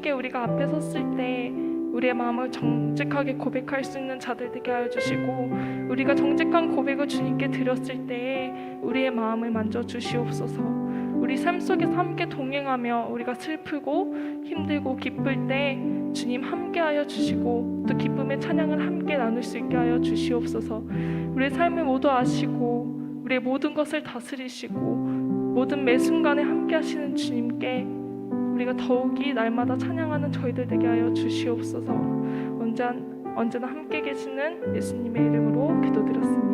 주님께 우리가 앞에 섰을 때 우리의 마음을 정직하게 고백할 수 있는 자들 되게 하여 주시고, 우리가 정직한 고백을 주님께 드렸을 때에 우리의 마음을 만져 주시옵소서. 우리 삶 속에서 함께 동행하며 우리가 슬프고 힘들고 기쁠 때 주님 함께하여 주시고, 또 기쁨의 찬양을 함께 나눌 수 있게 하여 주시옵소서. 우리의 삶을 모두 아시고 우리의 모든 것을 다스리시고 모든 매 순간에 함께 하시는 주님께 우리가 더욱이 날마다 찬양하는 저희들 되게 하여 주시옵소서. 언제나 함께 계시는 예수님의 이름으로 기도드렸습니다.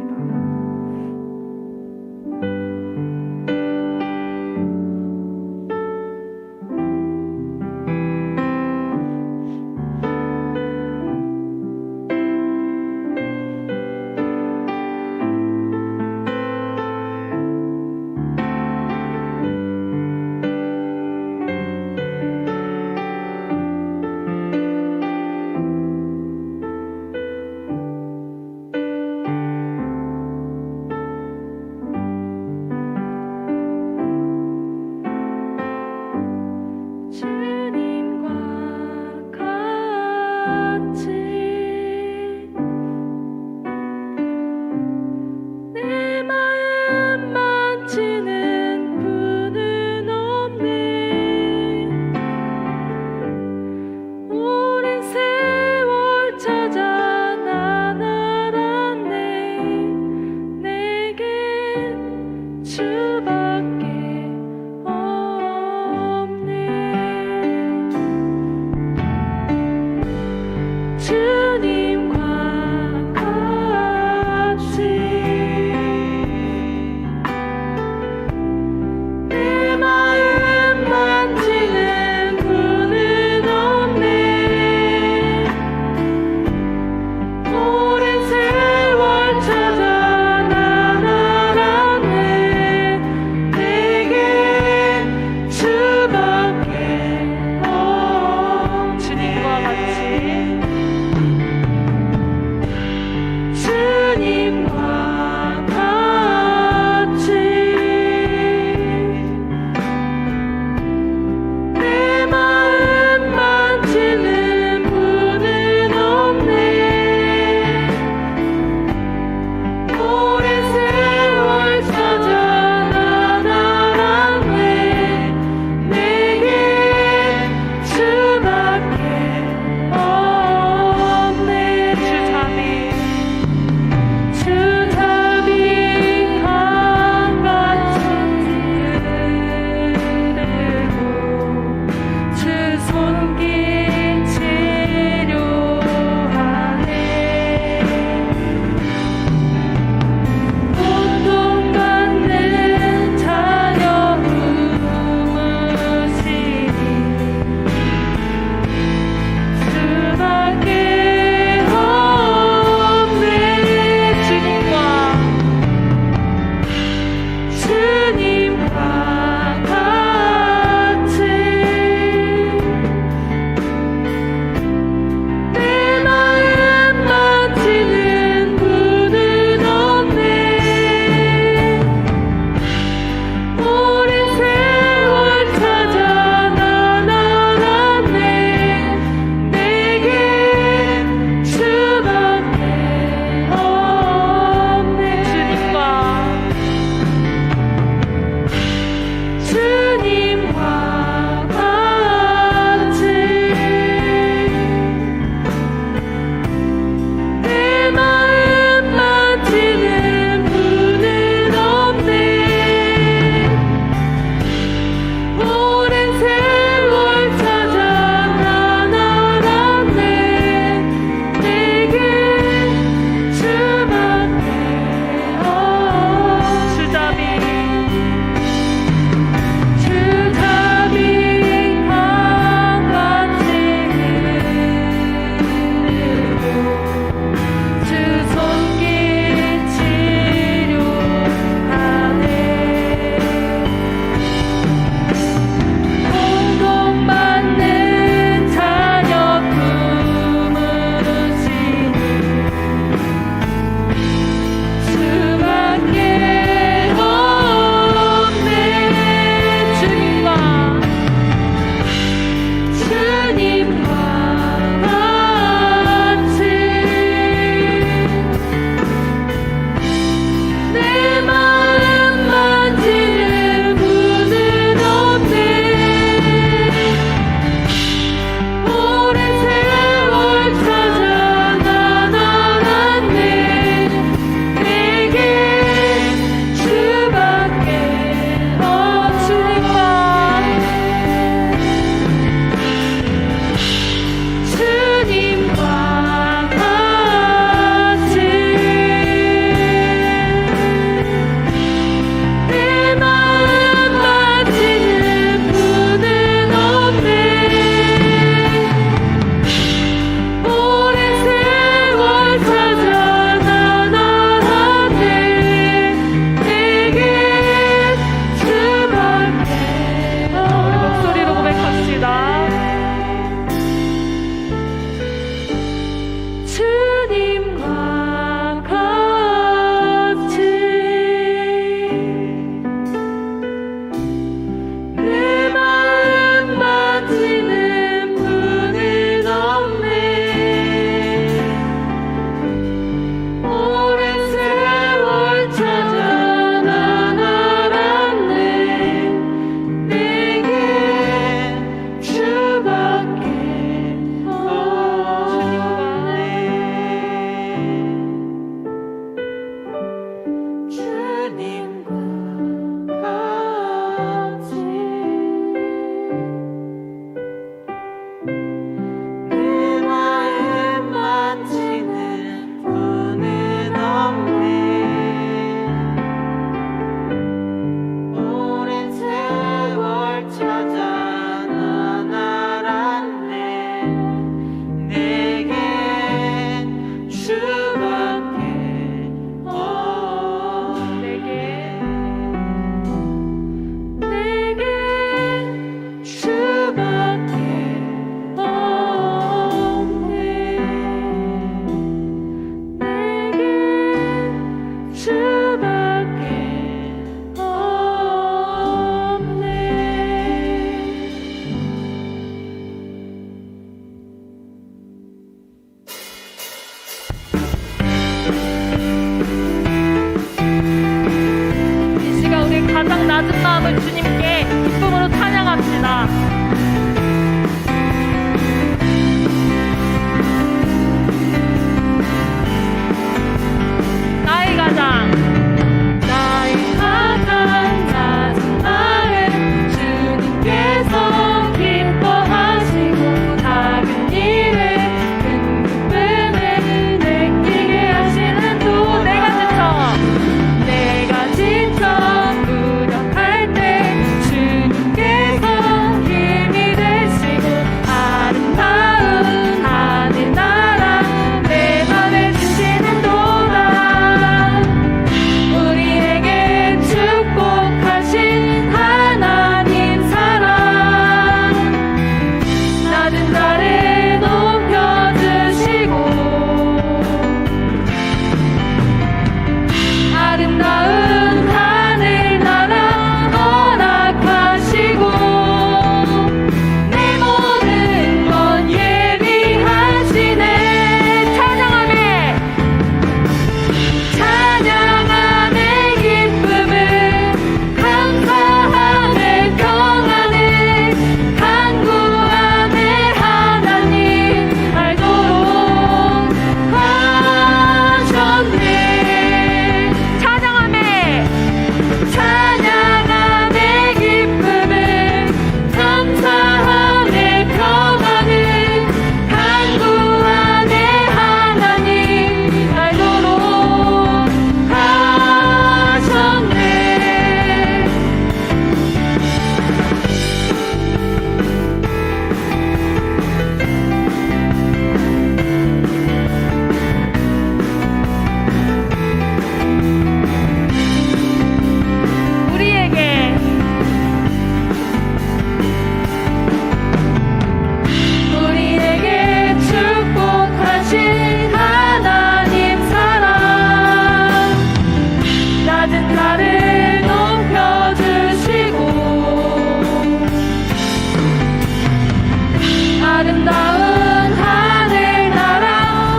아름다운 하늘나라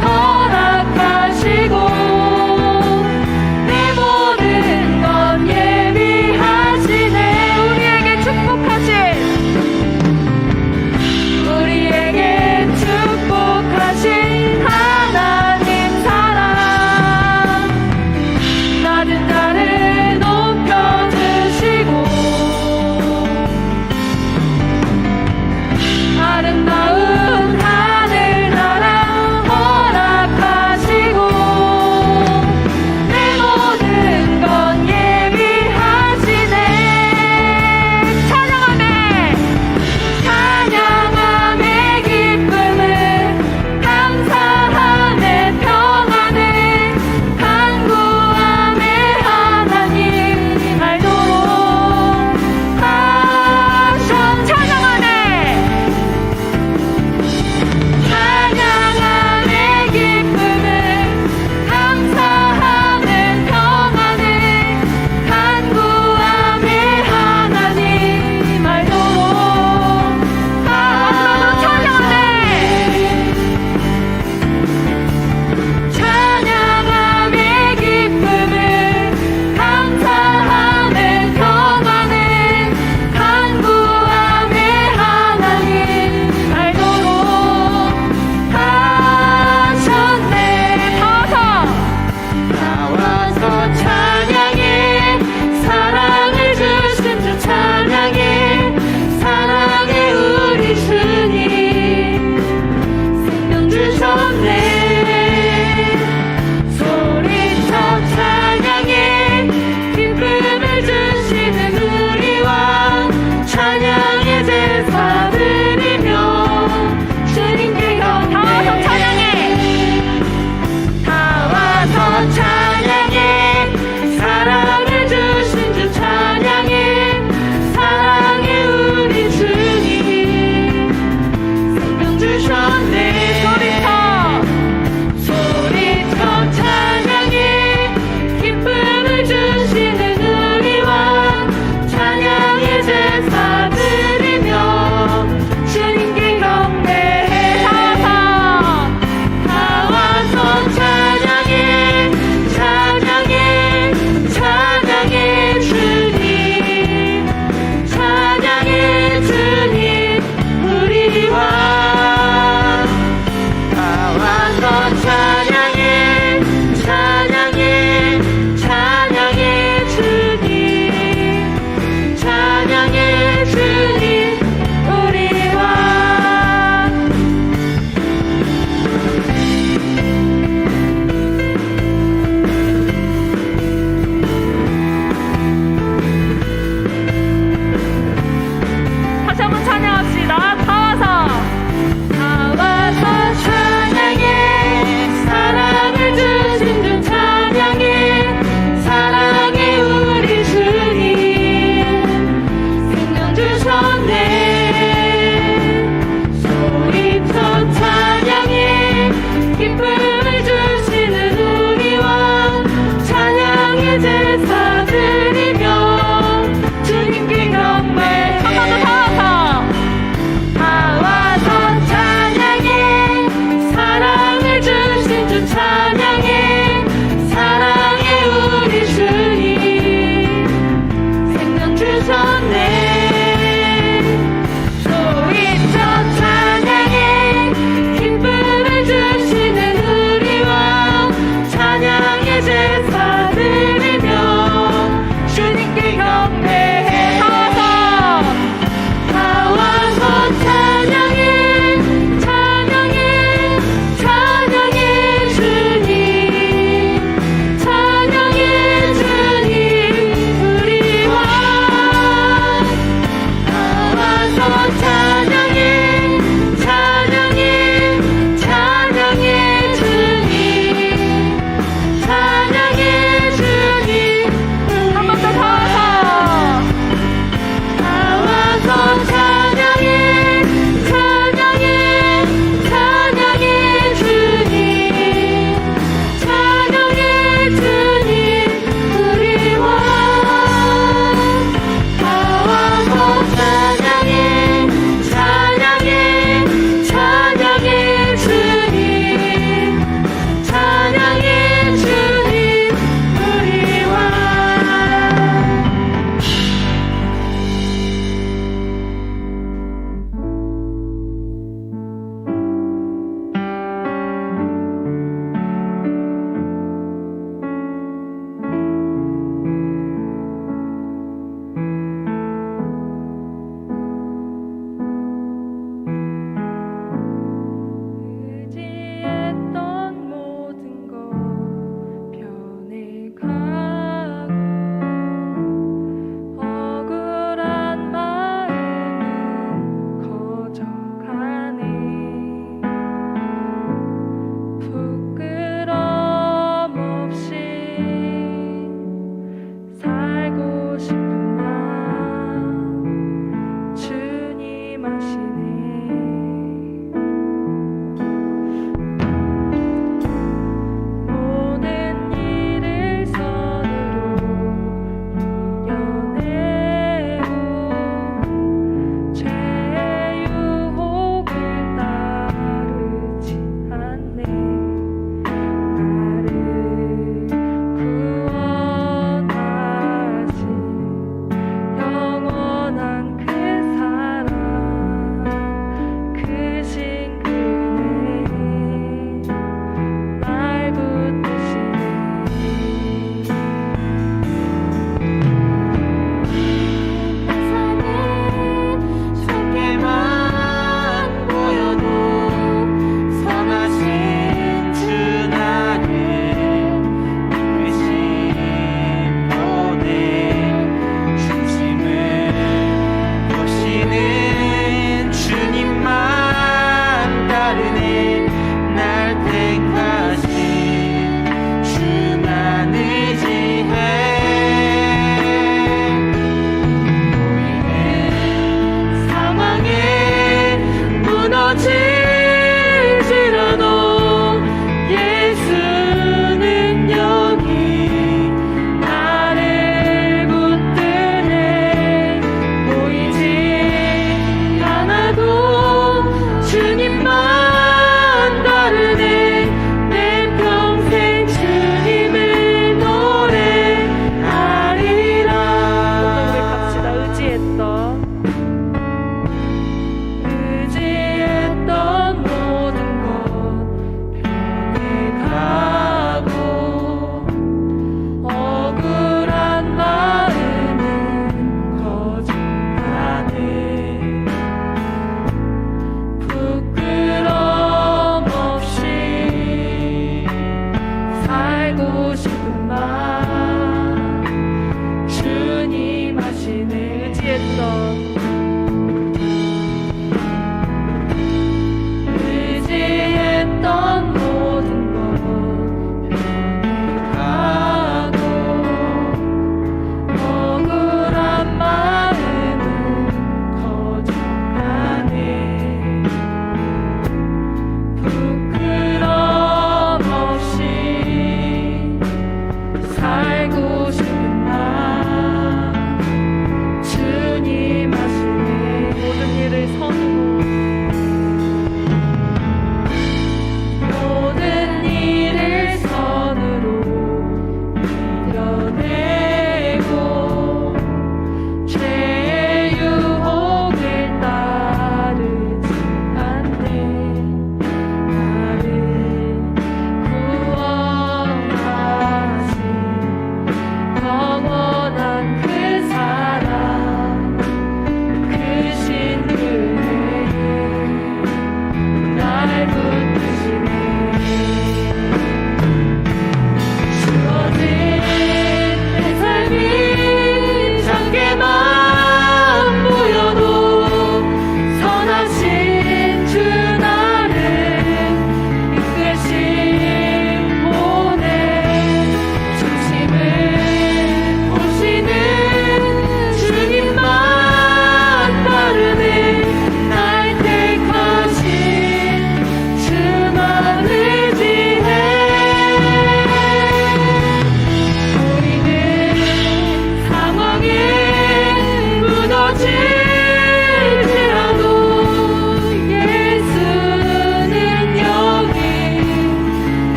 허락하시고 내 모든 것 예비하시네. 우리에게 축복하신 하나님 사랑, 낮은 자를 높여주시고 아름다운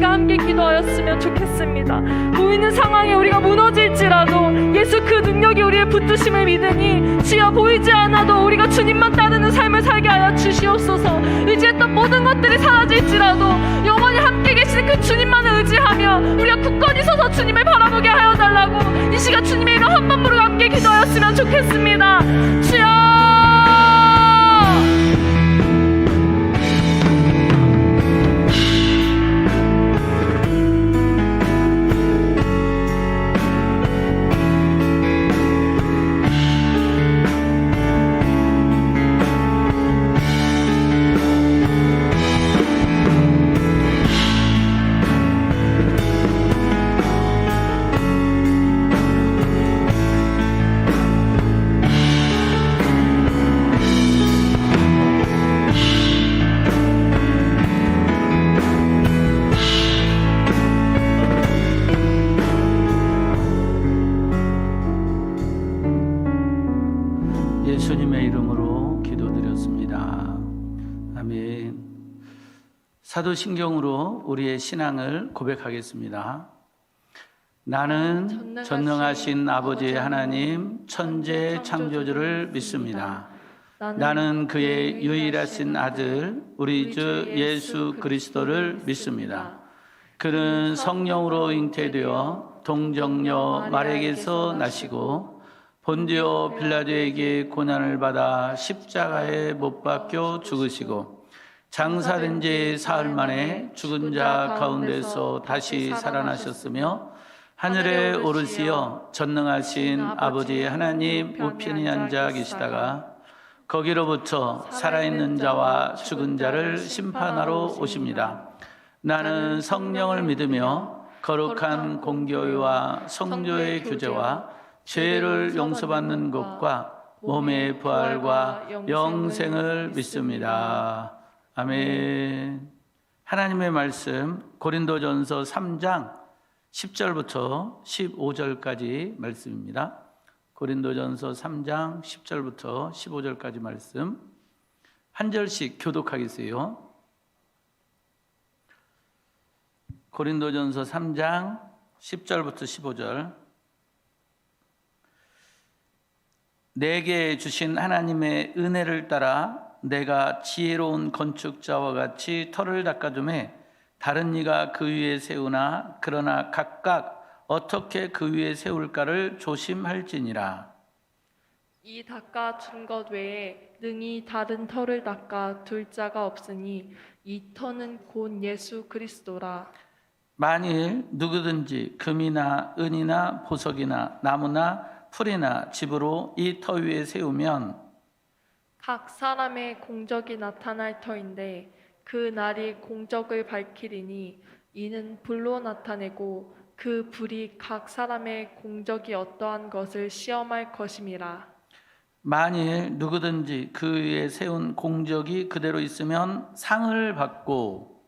시간 함께 기도하였으면 좋겠습니다. 보이는 상황에 우리가 무너질지라도 예수 그 능력이 우리의 붙드심을 믿으니 주여 보이지 않아도 우리가 주님만 따르는 삶을 살게 하여 주시옵소서. 의지했던 모든 것들이 사라질지라도 영원히 함께 계시는 그 주님만을 의지하며 우리가 굳건히 서서 주님을 바라보게 하여 달라고 이 시간 주님의 이름 한 번 부르고 함께 기도하였으면 좋겠습니다. 주여 예수님의 이름으로 기도드렸습니다. 아멘. 사도신경으로 우리의 신앙을 고백하겠습니다. 나는 전능하신 아버지 하나님 천재 창조주를 믿습니다. 나는 그의 유일하신 아들 우리 주 예수 그리스도를 믿습니다. 그는 성령으로 잉태되어 동정녀 마리아에게서 나시고 본디오 빌라도에게 고난을 받아 십자가에 못 박혀 죽으시고 장사된 지 사흘 만에 죽은 자 가운데서 다시 살아나셨으며 하늘에 오르시어 전능하신 아버지 하나님 우편에 앉아 계시다가 거기로부터 살아있는 자와 죽은 자를 심판하러 오십니다. 나는 성령을 믿으며 거룩한 공교회와 성도의 교제와 죄를 용서받는 것과 몸의 부활과 영생을 믿습니다. 아멘. 하나님의 말씀 고린도전서 3장 10절부터 15절까지 말씀입니다. 고린도전서 3장 10절부터 15절까지 말씀 한 절씩 교독하겠어요. 고린도전서 3장 10절부터 15절. 내게 주신 하나님의 은혜를 따라 내가 지혜로운 건축자와 같이 터를 닦아주매 다른 이가 그 위에 세우나 그러나 각각 어떻게 그 위에 세울까를 조심할지니라. 이 닦아준 것 외에 능히 다른 터를 닦아 둘 자가 없으니 이 터는 곧 예수 그리스도라. 만일 누구든지 금이나 은이나 보석이나 나무나 풀이나 집으로 이 터 위에 세우면 각 사람의 공적이 나타날 터인데 그 날이 공적을 밝히리니 이는 불로 나타내고 그 불이 각 사람의 공적이 어떠한 것을 시험할 것임이라. 만일 누구든지 그 위에 세운 공적이 그대로 있으면 상을 받고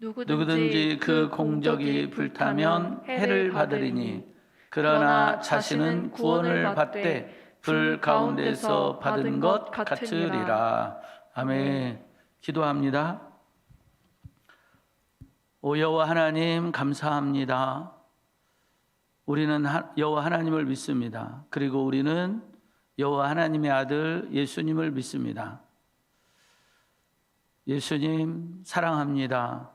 누구든지 그 공적이 불타면 해를 받으리니 그러나 자신은 구원을 받되 불 가운데서 받은 것 같으리라. 아멘. 기도합니다. 오 여호와 하나님 감사합니다. 우리는 여호와 하나님을 믿습니다. 그리고 우리는 여호와 하나님의 아들 예수님을 믿습니다. 예수님 사랑합니다.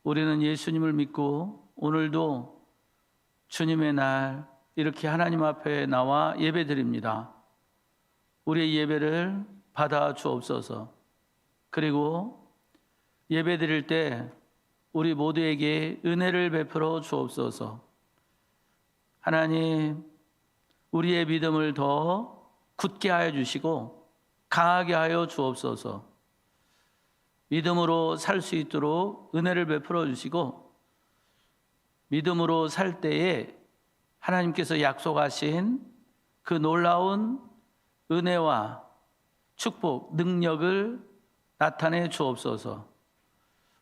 우리는 예수님을 믿고 오늘도 주님의 날 이렇게 하나님 앞에 나와 예배드립니다. 우리의 예배를 받아 주옵소서. 그리고 예배드릴 때 우리 모두에게 은혜를 베풀어 주옵소서. 하나님, 우리의 믿음을 더 굳게 하여 주시고 강하게 하여 주옵소서. 믿음으로 살 수 있도록 은혜를 베풀어 주시고 믿음으로 살 때에 하나님께서 약속하신 그 놀라운 은혜와 축복, 능력을 나타내 주옵소서.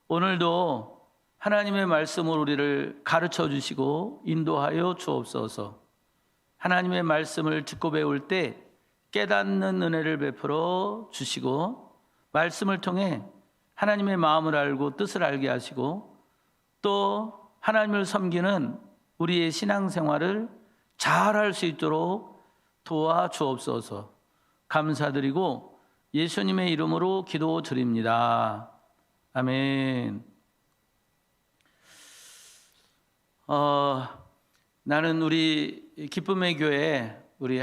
오늘도 하나님의 말씀으로 우리를 가르쳐 주시고 인도하여 주옵소서. 하나님의 말씀을 듣고 배울 때 깨닫는 은혜를 베풀어 주시고 말씀을 통해 하나님의 마음을 알고 뜻을 알게 하시고 또 하나님을 섬기는 우리의 신앙생활을 잘할 수 있도록 도와주옵소서. 감사드리고 예수님의 이름으로 기도드립니다. 아멘. 나는 우리 기쁨의 교회 우리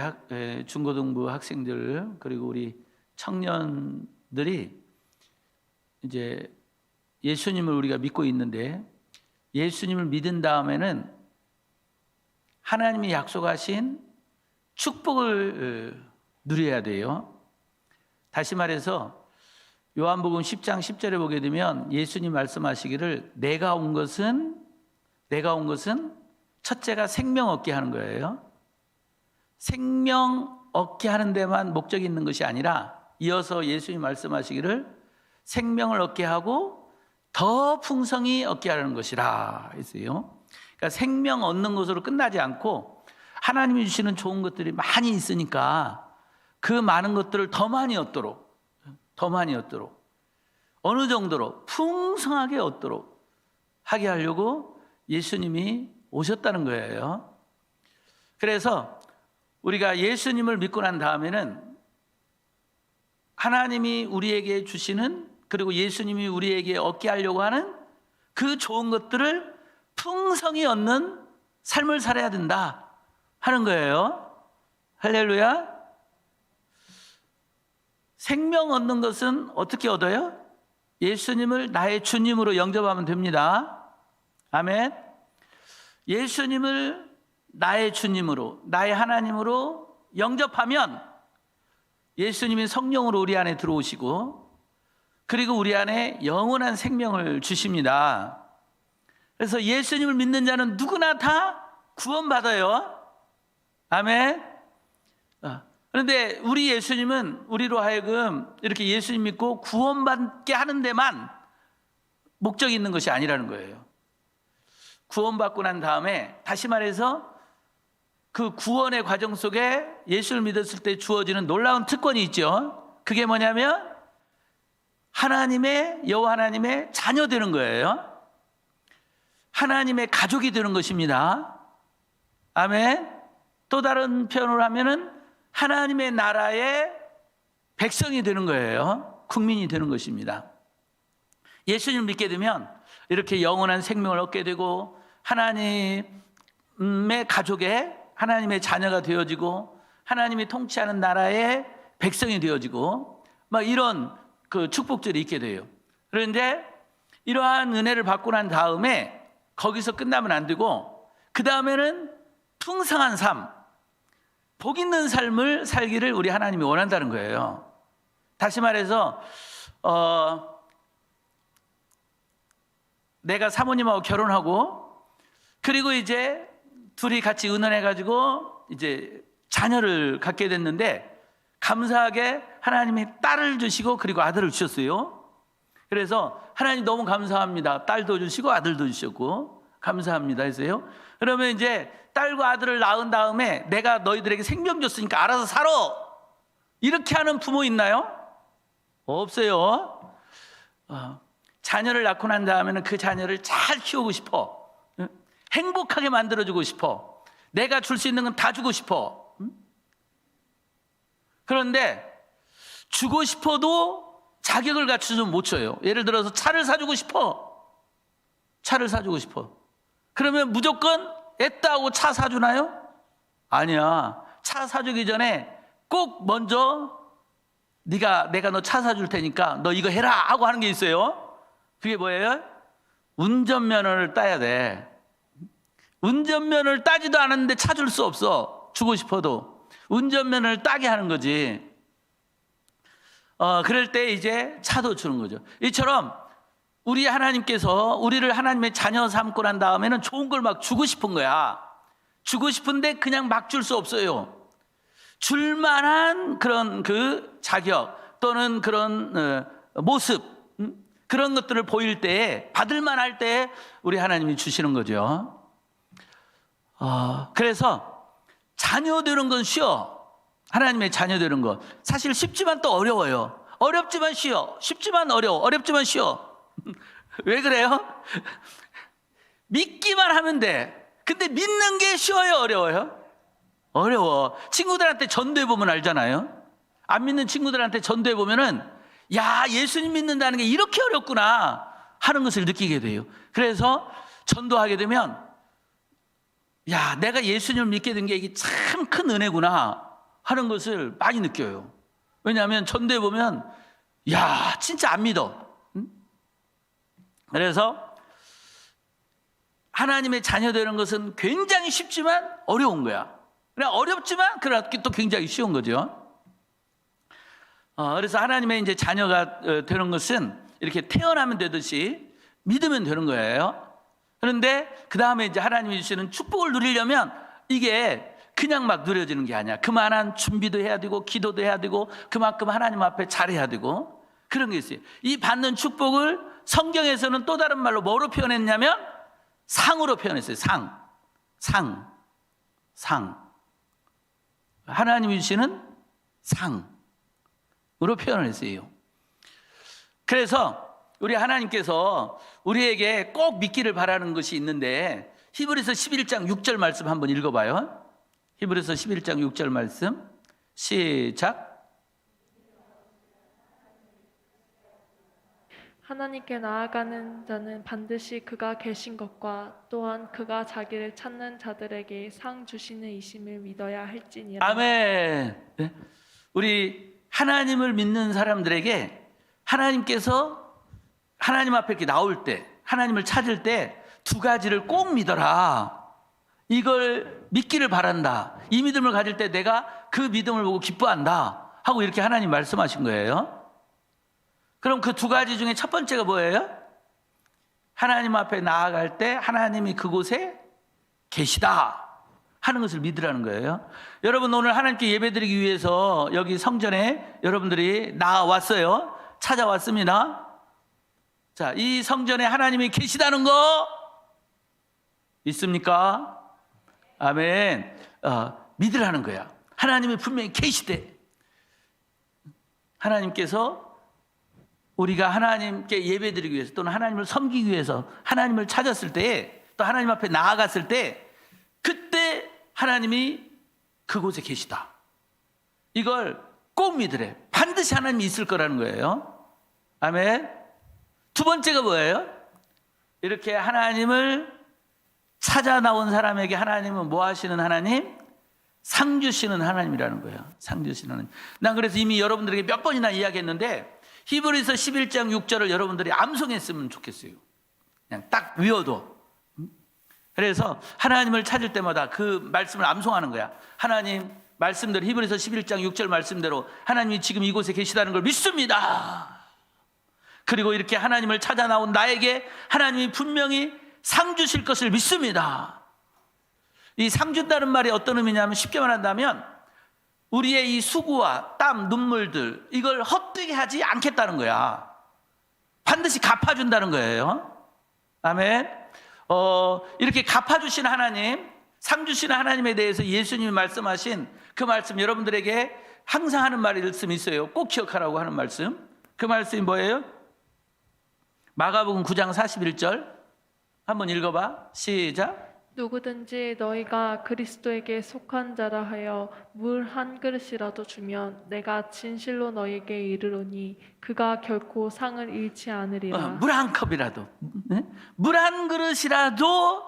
중고등부 학생들 그리고 우리 청년들이 이제 예수님을 우리가 믿고 있는데, 예수님을 믿은 다음에는 하나님이 약속하신 축복을 누려야 돼요. 다시 말해서 요한복음 10장 10절에 보게 되면 예수님 말씀하시기를 내가 온 것은 첫째가 생명 얻게 하는 거예요. 생명 얻게 하는 데만 목적이 있는 것이 아니라 이어서 예수님 말씀하시기를 생명을 얻게 하고 더 풍성히 얻게 하는 것이라 했어요. 그러니까 생명 얻는 것으로 끝나지 않고 하나님이 주시는 좋은 것들이 많이 있으니까 그 많은 것들을 더 많이 얻도록 어느 정도로 풍성하게 얻도록 하게 하려고 예수님이 오셨다는 거예요. 그래서 우리가 예수님을 믿고 난 다음에는 하나님이 우리에게 주시는, 그리고 예수님이 우리에게 얻게 하려고 하는 그 좋은 것들을 풍성히 얻는 삶을 살아야 된다 하는 거예요. 할렐루야. 생명 얻는 것은 어떻게 얻어요? 예수님을 나의 주님으로 영접하면 됩니다. 아멘. 예수님을 나의 주님으로, 나의 하나님으로 영접하면 예수님이 성령으로 우리 안에 들어오시고, 그리고 우리 안에 영원한 생명을 주십니다. 그래서 예수님을 믿는 자는 누구나 다 구원받아요. 아멘. 그런데 우리 예수님은 우리로 하여금 이렇게 예수님 믿고 구원받게 하는 데만 목적이 있는 것이 아니라는 거예요. 구원받고 난 다음에, 다시 말해서 그 구원의 과정 속에 예수를 믿었을 때 주어지는 놀라운 특권이 있죠. 그게 뭐냐면 여호와 하나님의 자녀 되는 거예요. 하나님의 가족이 되는 것입니다. 아멘. 또 다른 표현으로 하면은 하나님의 나라의 백성이 되는 거예요. 국민이 되는 것입니다. 예수님을 믿게 되면 이렇게 영원한 생명을 얻게 되고 하나님의 가족에 하나님의 자녀가 되어지고 하나님이 통치하는 나라의 백성이 되어지고 막 이런 그 축복들이 있게 돼요. 그런데 이러한 은혜를 받고 난 다음에 거기서 끝나면 안 되고 그 다음에는 풍성한 삶, 복 있는 삶을 살기를 우리 하나님이 원한다는 거예요. 다시 말해서 내가 사모님하고 결혼하고 그리고 이제 둘이 같이 의논해가지고 이제 자녀를 갖게 됐는데 감사하게 하나님이 딸을 주시고 그리고 아들을 주셨어요. 그래서 하나님 너무 감사합니다. 딸도 주시고 아들도 주셨고 감사합니다 했어요. 그러면 이제 딸과 아들을 낳은 다음에 내가 너희들에게 생명 줬으니까 알아서 살아, 이렇게 하는 부모 있나요? 없어요. 자녀를 낳고 난 다음에는 그 자녀를 잘 키우고 싶어, 행복하게 만들어주고 싶어, 내가 줄 수 있는 건 다 주고 싶어. 그런데 주고 싶어도 자격을 갖추면 못 줘요. 예를 들어서 차를 사주고 싶어. 그러면 무조건 애따고 차 사주나요? 아니야. 차 사주기 전에 꼭 먼저 내가 너 차 사줄 테니까 너 이거 해라 하고 하는 게 있어요. 그게 뭐예요? 운전면허를 따야 돼. 운전면허를 따지도 않았는데 차 줄 수 없어. 주고 싶어도 운전면허를 따게 하는 거지. 그럴 때 이제 차도 주는 거죠. 이처럼 우리 하나님께서 우리를 하나님의 자녀 삼고 난 다음에는 좋은 걸 막 주고 싶은 거야. 주고 싶은데 그냥 막 줄 수 없어요. 줄 만한 그런 그 자격 또는 그런 모습, 그런 것들을 보일 때, 받을 만할 때 우리 하나님이 주시는 거죠. 그래서 자녀 되는 건 쉬워. 하나님의 자녀 되는 건 사실 쉽지만 또 어려워요. 어렵지만 쉬워. 쉽지만 어려워. 어렵지만 쉬워. 왜 그래요? 믿기만 하면 돼. 근데 믿는 게 쉬워요, 어려워요? 어려워. 친구들한테 전도해 보면 알잖아요. 안 믿는 친구들한테 전도해 보면은 야, 예수님 믿는다는 게 이렇게 어렵구나 하는 것을 느끼게 돼요. 그래서 전도하게 되면 야, 내가 예수님을 믿게 된 게 이게 참 큰 은혜구나 하는 것을 많이 느껴요. 왜냐하면 전도해 보면 야, 진짜 안 믿어. 응? 그래서 하나님의 자녀 되는 것은 굉장히 쉽지만 어려운 거야. 그냥 어렵지만 그러나 또 굉장히 쉬운 거죠. 그래서 하나님의 이제 자녀가 되는 것은 이렇게 태어나면 되듯이 믿으면 되는 거예요. 그런데 그 다음에 이제 하나님이 주시는 축복을 누리려면 이게 그냥 막 누려지는 게 아니야. 그만한 준비도 해야 되고 기도도 해야 되고 그만큼 하나님 앞에 잘해야 되고 그런 게 있어요. 이 받는 축복을 성경에서는 또 다른 말로 뭐로 표현했냐면 상으로 표현했어요. 상. 하나님이 주시는 상으로 표현을 했어요. 그래서 우리 하나님께서 우리에게 꼭 믿기를 바라는 것이 있는데 히브리서 11장 6절 말씀 한번 읽어봐요. 히브리서 11장 6절 말씀 시작. 하나님께 나아가는 자는 반드시 그가 계신 것과 또한 그가 자기를 찾는 자들에게 상 주시는 이심을 믿어야 할지니라. 아멘. 네? 우리 하나님을 믿는 사람들에게 하나님께서 하나님 앞에 이렇게 나올 때, 하나님을 찾을 때 두 가지를 꼭 믿어라. 이걸 믿기를 바란다. 이 믿음을 가질 때 내가 그 믿음을 보고 기뻐한다 하고 이렇게 하나님 말씀하신 거예요. 그럼 그 두 가지 중에 첫 번째가 뭐예요? 하나님 앞에 나아갈 때 하나님이 그곳에 계시다 하는 것을 믿으라는 거예요. 여러분, 오늘 하나님께 예배드리기 위해서 여기 성전에 여러분들이 나왔어요. 찾아왔습니다. 자, 이 성전에 하나님이 계시다는 거 믿습니까? 아멘. 믿으라는 거야. 하나님이 분명히 계시대. 하나님께서 우리가 하나님께 예배드리기 위해서 또는 하나님을 섬기기 위해서 하나님을 찾았을 때 또 하나님 앞에 나아갔을 때 그때 하나님이 그곳에 계시다. 이걸 꼭 믿으래. 반드시 하나님이 있을 거라는 거예요. 아멘. 두 번째가 뭐예요? 이렇게 하나님을 찾아 나온 사람에게 하나님은 뭐 하시는 하나님? 상 주시는 하나님이라는 거예요. 상 주시는 하나님. 난 그래서 이미 여러분들에게 몇 번이나 이야기했는데 히브리서 11장 6절을 여러분들이 암송했으면 좋겠어요. 그냥 딱 외워도. 그래서 하나님을 찾을 때마다 그 말씀을 암송하는 거야. 하나님 말씀대로 히브리서 11장 6절 말씀대로 하나님이 지금 이곳에 계시다는 걸 믿습니다. 그리고 이렇게 하나님을 찾아 나온 나에게 하나님이 분명히 상 주실 것을 믿습니다. 이 상 준다는 말이 어떤 의미냐면 쉽게 말한다면 우리의 이 수고와 땀, 눈물들 이걸 헛되게 하지 않겠다는 거야. 반드시 갚아준다는 거예요. 아멘. 이렇게 갚아주신 하나님, 상 주시는 하나님에 대해서 예수님이 말씀하신 그 말씀 여러분들에게 항상 하는 말씀이 있어요. 꼭 기억하라고 하는 말씀. 그 말씀이 뭐예요? 마가복음 9장 41절 한번 읽어봐. 시작. 누구든지 너희가 그리스도에게 속한 자라 하여 물 한 그릇이라도 주면 내가 진실로 너희에게 이르노니 그가 결코 상을 잃지 않으리라. 물 한 컵이라도, 네? 물 한 그릇이라도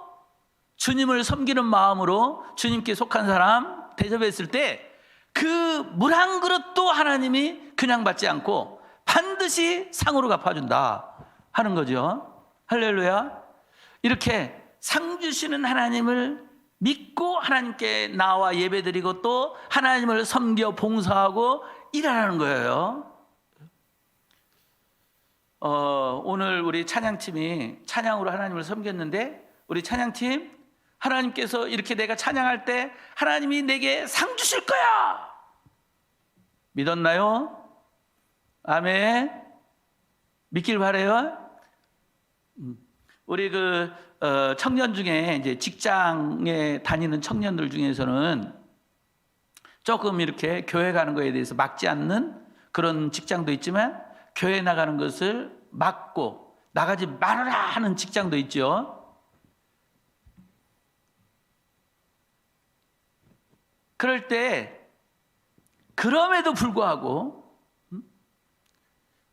주님을 섬기는 마음으로 주님께 속한 사람 대접했을 때 그 물 한 그릇도 하나님이 그냥 받지 않고 반드시 상으로 갚아준다 하는 거죠. 할렐루야. 이렇게 상 주시는 하나님을 믿고 하나님께 나와 예배드리고 또 하나님을 섬겨 봉사하고 일하라는 거예요. 오늘 우리 찬양팀이 찬양으로 하나님을 섬겼는데 우리 찬양팀 하나님께서 이렇게 내가 찬양할 때 하나님이 내게 상 주실 거야. 믿었나요? 아멘. 믿길 바라요. 우리 청년 중에 이제 직장에 다니는 청년들 중에서는 조금 이렇게 교회 가는 거에 대해서 막지 않는 그런 직장도 있지만 교회 나가는 것을 막고 나가지 말아라 하는 직장도 있죠. 그럴 때 그럼에도 불구하고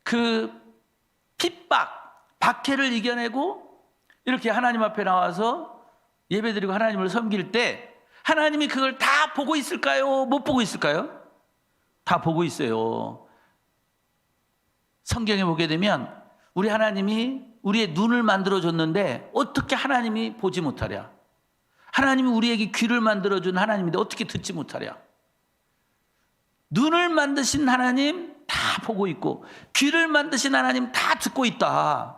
그 핍박, 박해를 이겨내고 이렇게 하나님 앞에 나와서 예배드리고 하나님을 섬길 때 하나님이 그걸 다 보고 있을까요? 못 보고 있을까요? 다 보고 있어요. 성경에 보게 되면 우리 하나님이 우리의 눈을 만들어줬는데 어떻게 하나님이 보지 못하랴? 하나님이 우리에게 귀를 만들어준 하나님인데 어떻게 듣지 못하랴? 눈을 만드신 하나님 다 보고 있고 귀를 만드신 하나님 다 듣고 있다.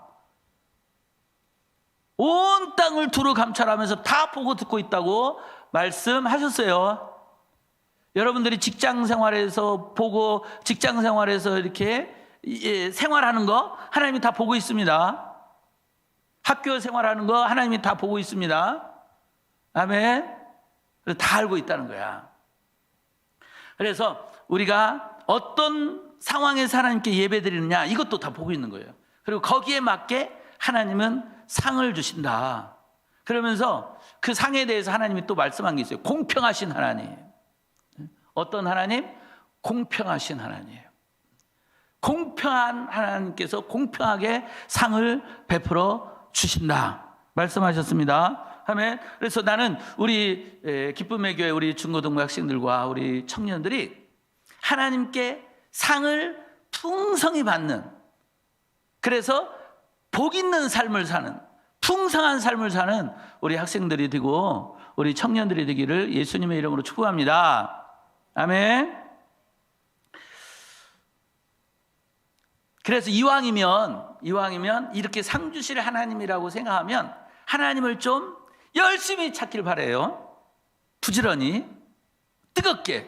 온 땅을 두루 감찰하면서 다 보고 듣고 있다고 말씀하셨어요. 여러분들이 직장 생활에서 보고 직장 생활에서 이렇게 생활하는 거 하나님이 다 보고 있습니다. 학교 생활하는 거 하나님이 다 보고 있습니다. 아멘. 다 알고 있다는 거야. 그래서 우리가 어떤 상황에서 하나님께 예배드리느냐 이것도 다 보고 있는 거예요. 그리고 거기에 맞게 하나님은 상을 주신다. 그러면서 그 상에 대해서 하나님이 또 말씀한 게 있어요. 공평하신 하나님. 어떤 하나님? 공평하신 하나님이에요. 공평한 하나님께서 공평하게 상을 베풀어 주신다 말씀하셨습니다. 아멘. 그래서 나는 우리 기쁨의 교회 우리 중고등부 학생들과 우리 청년들이 하나님께 상을 풍성히 받는, 그래서 복 있는 삶을 사는, 풍성한 삶을 사는 우리 학생들이 되고 우리 청년들이 되기를 예수님의 이름으로 축복합니다. 아멘. 그래서 이왕이면 이렇게 상 주실 하나님이라고 생각하면 하나님을 좀 열심히 찾길 바라요. 부지런히, 뜨겁게,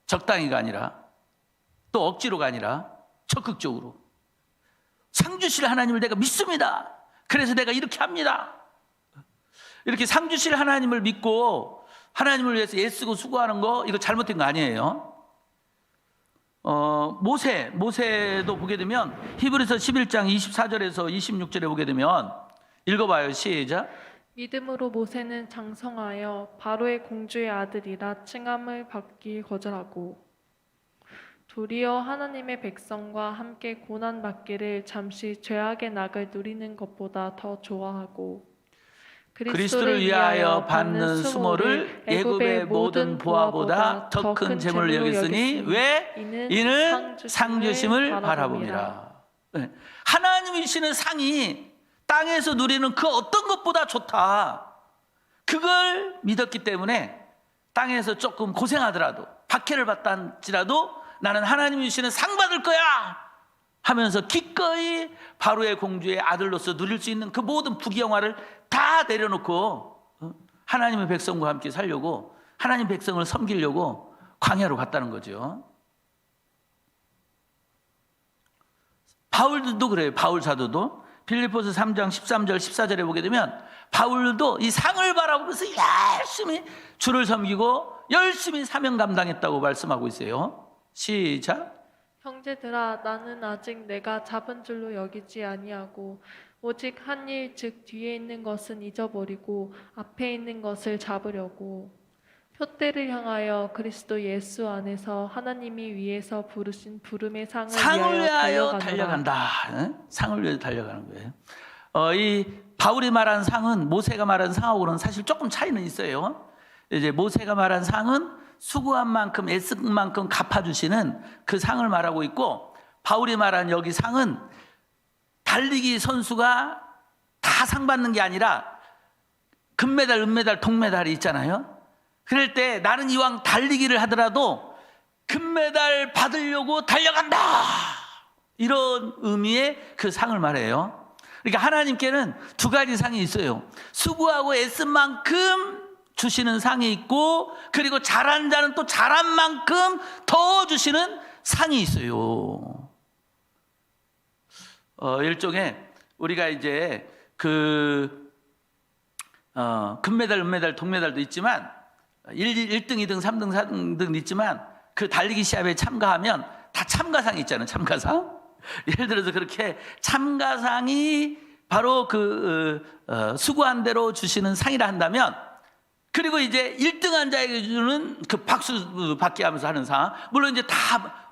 적당히가 아니라, 또 억지로가 아니라 적극적으로. 상 주실 하나님을 내가 믿습니다. 그래서 내가 이렇게 합니다. 이렇게 상 주실 하나님을 믿고 하나님을 위해서 애쓰고 수고하는 거, 이거 잘못된 거 아니에요. 모세도 보게 되면 히브리서 11장 24절에서 26절에 보게 되면 읽어봐요. 시작. 믿음으로 모세는 장성하여 바로의 공주의 아들이라 칭함을 받기 거절하고 도리어 하나님의 백성과 함께 고난 받기를 잠시 죄악의 낙을 누리는 것보다 더 좋아하고 그리스도를 위하여 받는 수모를 애굽의 모든 보화보다 더 큰 재물을 여겼으니 왜? 이는 상 주심을 바라봄이라. 하나님이 주시는 상이 땅에서 누리는 그 어떤 것보다 좋다. 그걸 믿었기 때문에 땅에서 조금 고생하더라도 박해를 받다 할지라도 나는 하나님이 주시는 상 받을 거야 하면서 기꺼이 바로의 공주의 아들로서 누릴 수 있는 그 모든 부귀영화를 다 내려놓고 하나님의 백성과 함께 살려고, 하나님 백성을 섬기려고 광야로 갔다는 거죠. 바울도 그래요. 바울 사도도 빌립보서 3장 13절 14절에 보게 되면 바울도 이 상을 바라보면서 열심히 주를 섬기고 열심히 사명 감당했다고 말씀하고 있어요. 시작. 형제들아 나는 아직 내가 잡은 줄로 여기지 아니하고 오직 한 일 즉 뒤에 있는 것은 잊어버리고 앞에 있는 것을 잡으려고 표대를 향하여 그리스도 예수 안에서 하나님이 위에서 부르신 부름의 상을 위하여 달려간다. 상을 위해서 달려가는 거예요. 이 바울이 말한 상은 모세가 말한 상하고는 사실 조금 차이는 있어요. 이제 모세가 말한 상은 수고한 만큼 애쓴 만큼 갚아주시는 그 상을 말하고 있고, 바울이 말한 여기 상은 달리기 선수가 다 상 받는 게 아니라 금메달, 은메달, 동메달이 있잖아요. 그럴 때 나는 이왕 달리기를 하더라도 금메달 받으려고 달려간다, 이런 의미의 그 상을 말해요. 그러니까 하나님께는 두 가지 상이 있어요. 수고하고 애쓴 만큼 주시는 상이 있고, 그리고 잘한 자는 또 잘한 만큼 더 주시는 상이 있어요. 일종의 우리가 이제 금메달, 은메달, 동메달도 있지만 1등, 2등, 3등, 4등 있지만 그 달리기 시합에 참가하면 다 참가상이 있잖아요. 참가상. 예를 들어서 그렇게 참가상이 바로 수고한 대로 주시는 상이라 한다면 그리고 이제 1등한 자에게 주는 그 박수 받게 하면서 하는 상. 물론 이제 다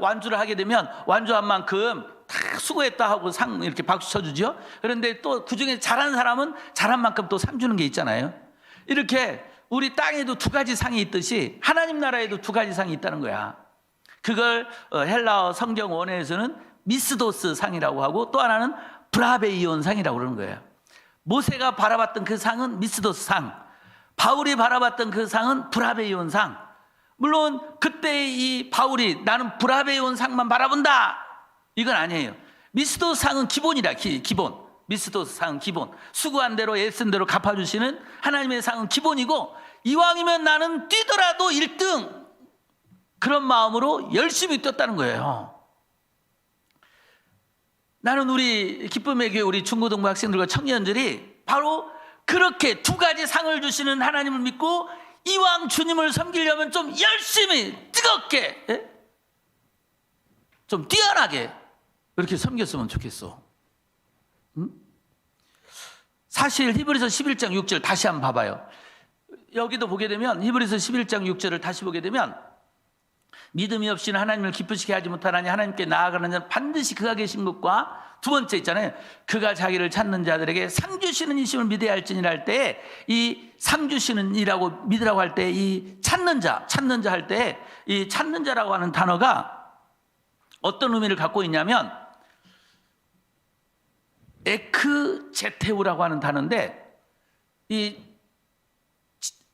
완주를 하게 되면 완주한 만큼 다 수고했다 하고 상 이렇게 박수 쳐주죠. 그런데 또 그중에 잘하는 사람은 잘한 만큼 또 상 주는 게 있잖아요. 이렇게 우리 땅에도 두 가지 상이 있듯이 하나님 나라에도 두 가지 상이 있다는 거야. 그걸 헬라어 성경 원어에서는 미스도스 상이라고 하고 또 하나는 브라베이온 상이라고 그러는 거예요. 모세가 바라봤던 그 상은 미스도스 상, 바울이 바라봤던 그 상은 브라베이온 상. 물론 그때 이 바울이 나는 브라베이온 상만 바라본다 이건 아니에요. 미스도스 상은 기본이다. 기본. 미스도스 상은 기본. 수고한 대로 애쓴 대로 갚아주시는 하나님의 상은 기본이고, 이왕이면 나는 뛰더라도 1등 그런 마음으로 열심히 뛰었다는 거예요. 나는 우리 기쁨의 교회 우리 중고등부 학생들과 청년들이 바로 그렇게 두 가지 상을 주시는 하나님을 믿고 이왕 주님을 섬기려면 좀 열심히 뜨겁게 좀 뛰어나게 이렇게 섬겼으면 좋겠어. 응? 사실 히브리서 11장 6절 다시 한번 봐봐요. 여기도 보게 되면 히브리서 11장 6절을 다시 보게 되면 믿음이 없이는 하나님을 기쁘시게 하지 못하나니 하나님께 나아가는 자는 반드시 그가 계신 것과, 두 번째 있잖아요. 그가 자기를 찾는 자들에게 상 주시는 이심을 믿어야 할지니라 할 때, 이 상 주시는 이라고 믿으라고 할 때 이 찾는 자 할 때 이 찾는 자라고 하는 단어가 어떤 의미를 갖고 있냐면 에크제테우라고 하는 단어인데, 이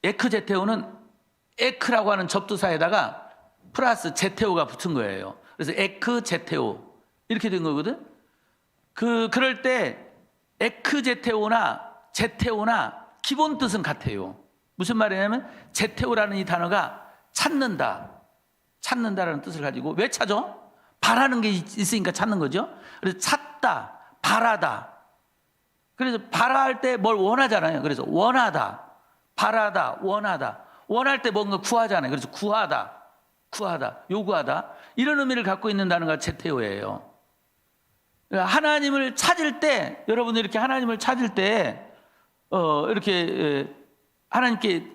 에크제테우는 에크라고 하는 접두사에다가 플러스 제테오가 붙은 거예요. 그래서 에크제테오 이렇게 된 거거든. 그럴 때 에크제테오나 제테오나 기본 뜻은 같아요. 무슨 말이냐면 제테오라는 이 단어가 찾는다라는 뜻을 가지고, 왜 찾아? 바라는 게 있으니까 찾는 거죠. 그래서 찾다, 바라다. 그래서 바라할 때 뭘 원하잖아요. 그래서 원하다, 바라다, 원하다. 원할 때 뭔가 구하잖아요. 그래서 구하다, 요구하다. 이런 의미를 갖고 있는 단어가 제테오예요. 하나님을 찾을 때, 여러분들 이렇게 하나님을 찾을 때 이렇게 하나님께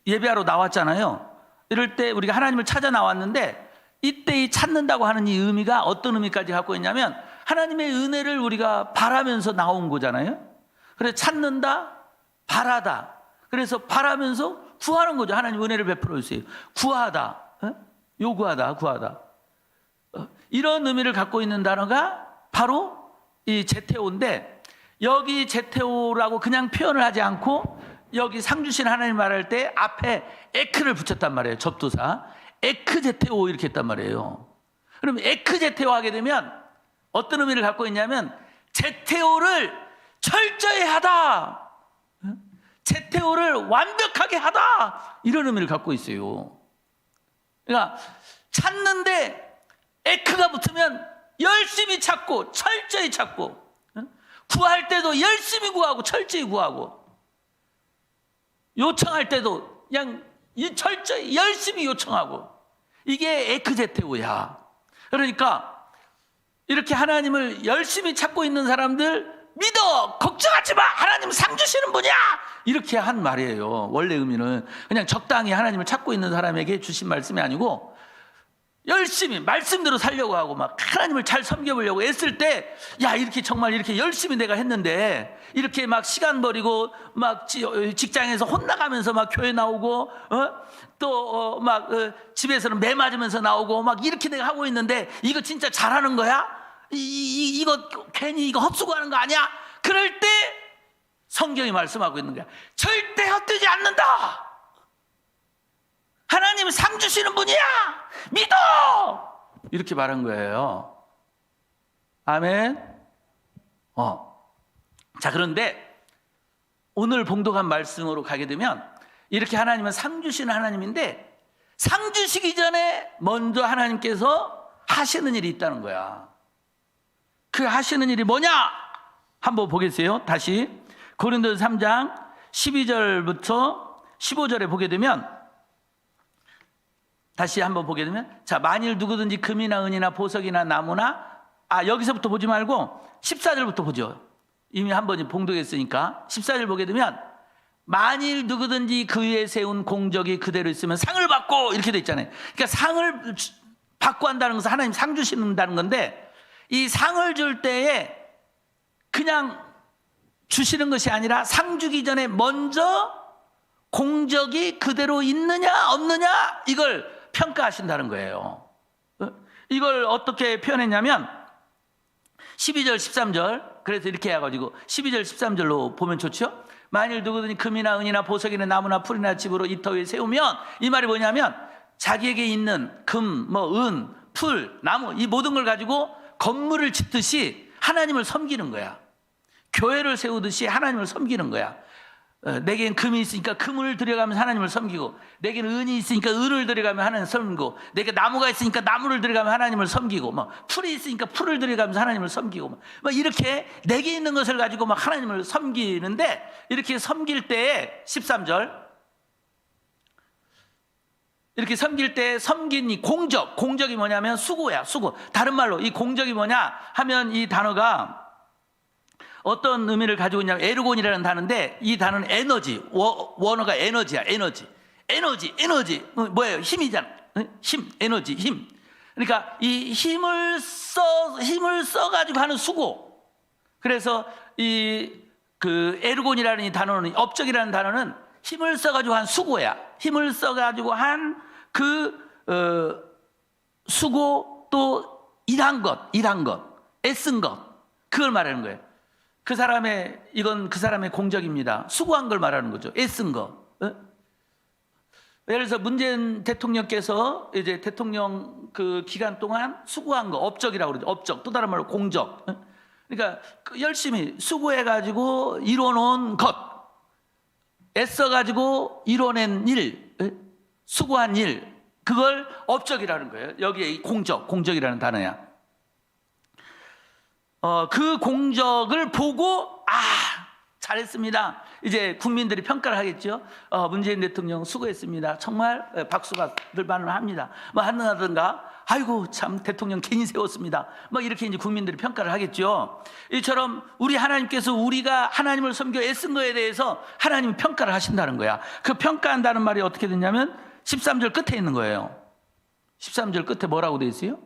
예배하러 나왔잖아요. 이럴 때 우리가 하나님을 찾아 나왔는데, 이때 이 찾는다고 하는 이 의미가 어떤 의미까지 갖고 있냐면 하나님의 은혜를 우리가 바라면서 나온 거잖아요. 그래서 찾는다, 바라다. 그래서 바라면서 구하는 거죠. 하나님 은혜를 베풀어 주세요. 구하다, 요구하다, 구하다. 이런 의미를 갖고 있는 단어가 바로 이 제테오인데, 여기 제테오라고 그냥 표현을 하지 않고 여기 상 주신 하나님 말할 때 앞에 에크를 붙였단 말이에요. 접두사 에크제테오 이렇게 했단 말이에요. 그럼 에크제테오 하게 되면 어떤 의미를 갖고 있냐면 제테오를 철저히 하다, 제테오를 완벽하게 하다, 이런 의미를 갖고 있어요. 그러니까 찾는데 에크가 붙으면 열심히 찾고 철저히 찾고, 구할 때도 열심히 구하고 철저히 구하고, 요청할 때도 그냥 철저히 열심히 요청하고, 이게 에크제테오야. 그러니까 이렇게 하나님을 열심히 찾고 있는 사람들 믿어, 걱정하지 마, 하나님 상 주시는 분이야, 이렇게 한 말이에요. 원래 의미는 그냥 적당히 하나님을 찾고 있는 사람에게 주신 말씀이 아니고, 열심히 말씀대로 살려고 하고 막 하나님을 잘 섬겨보려고 애쓸 때, 야, 이렇게 정말 이렇게 열심히 내가 했는데 이렇게 막 시간 버리고 막 직장에서 혼나가면서 막 교회 나오고 또 막 집에서는 매 맞으면서 나오고 막 이렇게 내가 하고 있는데 이거 진짜 잘하는 거야? 이거 괜히 이거 헛수고하는 거 아니야? 그럴 때 성경이 말씀하고 있는 거야. 절대 헛되지 않는다. 하나님 상 주시는 분이야, 믿어, 이렇게 말한 거예요. 아멘. 자, 그런데 오늘 봉독한 말씀으로 가게 되면 이렇게 하나님은 상 주시는 하나님인데, 상 주시기 전에 먼저 하나님께서 하시는 일이 있다는 거야. 그 하시는 일이 뭐냐? 한번 보겠어요. 다시 고린도서 3장 12절부터 15절에 보게 되면, 다시 한번 보게 되면, 자, 만일 누구든지 금이나 은이나 보석이나 나무나, 여기서부터 보지 말고 14절부터 보죠. 이미 한 번이 봉독했으니까 14절 보게 되면, 만일 누구든지 그 위에 세운 공적이 그대로 있으면 상을 받고 이렇게 돼 있잖아요. 그러니까 상을 받고 한다는 것은 하나님 상 주신다는 건데, 이 상을 줄 때에 그냥 주시는 것이 아니라 상 주기 전에 먼저 공적이 그대로 있느냐 없느냐 이걸 평가하신다는 거예요. 이걸 어떻게 표현했냐면 12절 13절, 그래서 이렇게 해가지고 12절 13절로 보면 좋죠. 만일 누구든지 금이나 은이나 보석이나 나무나 풀이나 집으로 이 터 위에 세우면, 이 말이 뭐냐면 자기에게 있는 금, 은, 풀, 나무 이 모든 걸 가지고 건물을 짓듯이 하나님을 섬기는 거야. 교회를 세우듯이 하나님을 섬기는 거야. 내겐 금이 있으니까 금을 들여가면서 하나님을 섬기고, 내겐 은이 있으니까 은을 들여가면서 하나님을 섬기고, 내게 나무가 있으니까 나무를 들여가면서 하나님을 섬기고, 풀이 있으니까 풀을 들여가면서 하나님을 섬기고, 이렇게 내게 있는 것을 가지고 막 하나님을 섬기는데, 이렇게 섬길 때에 13절, 이렇게 섬길 때 섬긴 이 공적이 뭐냐면 수고야, 수고. 다른 말로 이 공적이 뭐냐 하면 이 단어가 어떤 의미를 가지고 있냐면 에르곤이라는 단어인데, 이 단어는 에너지, 원어가 에너지야. 에너지 뭐예요? 힘이잖아. 힘, 에너지, 힘. 그러니까 이 힘을 써 가지고 하는 수고. 그래서 그 에르곤이라는 이 단어는, 업적이라는 단어는 힘을 써 가지고 한 수고야. 힘을 써 가지고 한 수고, 또 일한 것, 애쓴 것, 그걸 말하는 거예요. 이건 그 사람의 공적입니다. 수고한 걸 말하는 거죠. 애쓴 거. 예를 들어서 문재인 대통령께서 이제 대통령 그 기간 동안 수고한 거, 업적이라고 그러죠. 업적, 또 다른 말로 공적. 그러니까 열심히 수고해가지고 이뤄놓은 것, 애써가지고 이뤄낸 일, 수고한 일, 그걸 업적이라는 거예요. 여기에 이 공적이라는 단어야. 그 공적을 보고 잘했습니다. 이제 국민들이 평가를 하겠죠. 문재인 대통령 수고했습니다. 정말 박수가 들만을 합니다. 하든가, 아이고 참 대통령 괜히 세웠습니다. 이렇게 이제 국민들이 평가를 하겠죠. 이처럼 우리 하나님께서 우리가 하나님을 섬겨 애쓴 거에 대해서 하나님이 평가를 하신다는 거야. 그 평가한다는 말이 어떻게 되냐면 13절 끝에 있는 거예요. 13절 끝에 뭐라고 되어 있어요?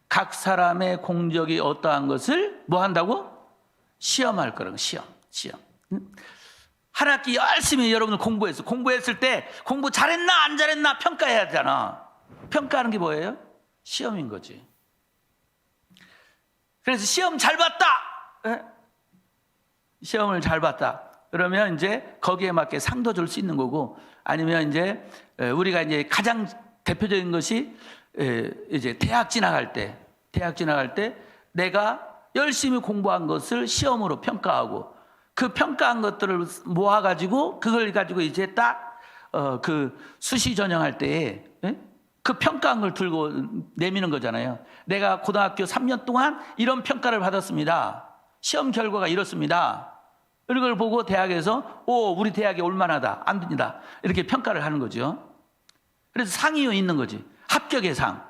각 사람의 공적이 어떠한 것을 뭐 한다고? 시험할 거라고. 시험. 한 학기 열심히 여러분들 공부했을 때 공부 잘했나 안 잘했나 평가해야 되잖아. 평가하는 게 뭐예요? 시험인 거지. 그래서 시험 잘 봤다. 시험을 잘 봤다. 그러면 이제 거기에 맞게 상도 줄 수 있는 거고, 아니면 이제 우리가 이제 가장 대표적인 것이 이제 대학 지나갈 때 내가 열심히 공부한 것을 시험으로 평가하고, 그 평가한 것들을 모아가지고 그걸 가지고 이제 딱 그 수시 전형할 때에 그 평가한 걸 들고 내미는 거잖아요. 내가 고등학교 3년 동안 이런 평가를 받았습니다. 시험 결과가 이렇습니다. 이걸 보고 대학에서 우리 대학이 올만하다, 안 됩니다, 이렇게 평가를 하는 거죠. 그래서 상이 있는 거지. 합격의 상.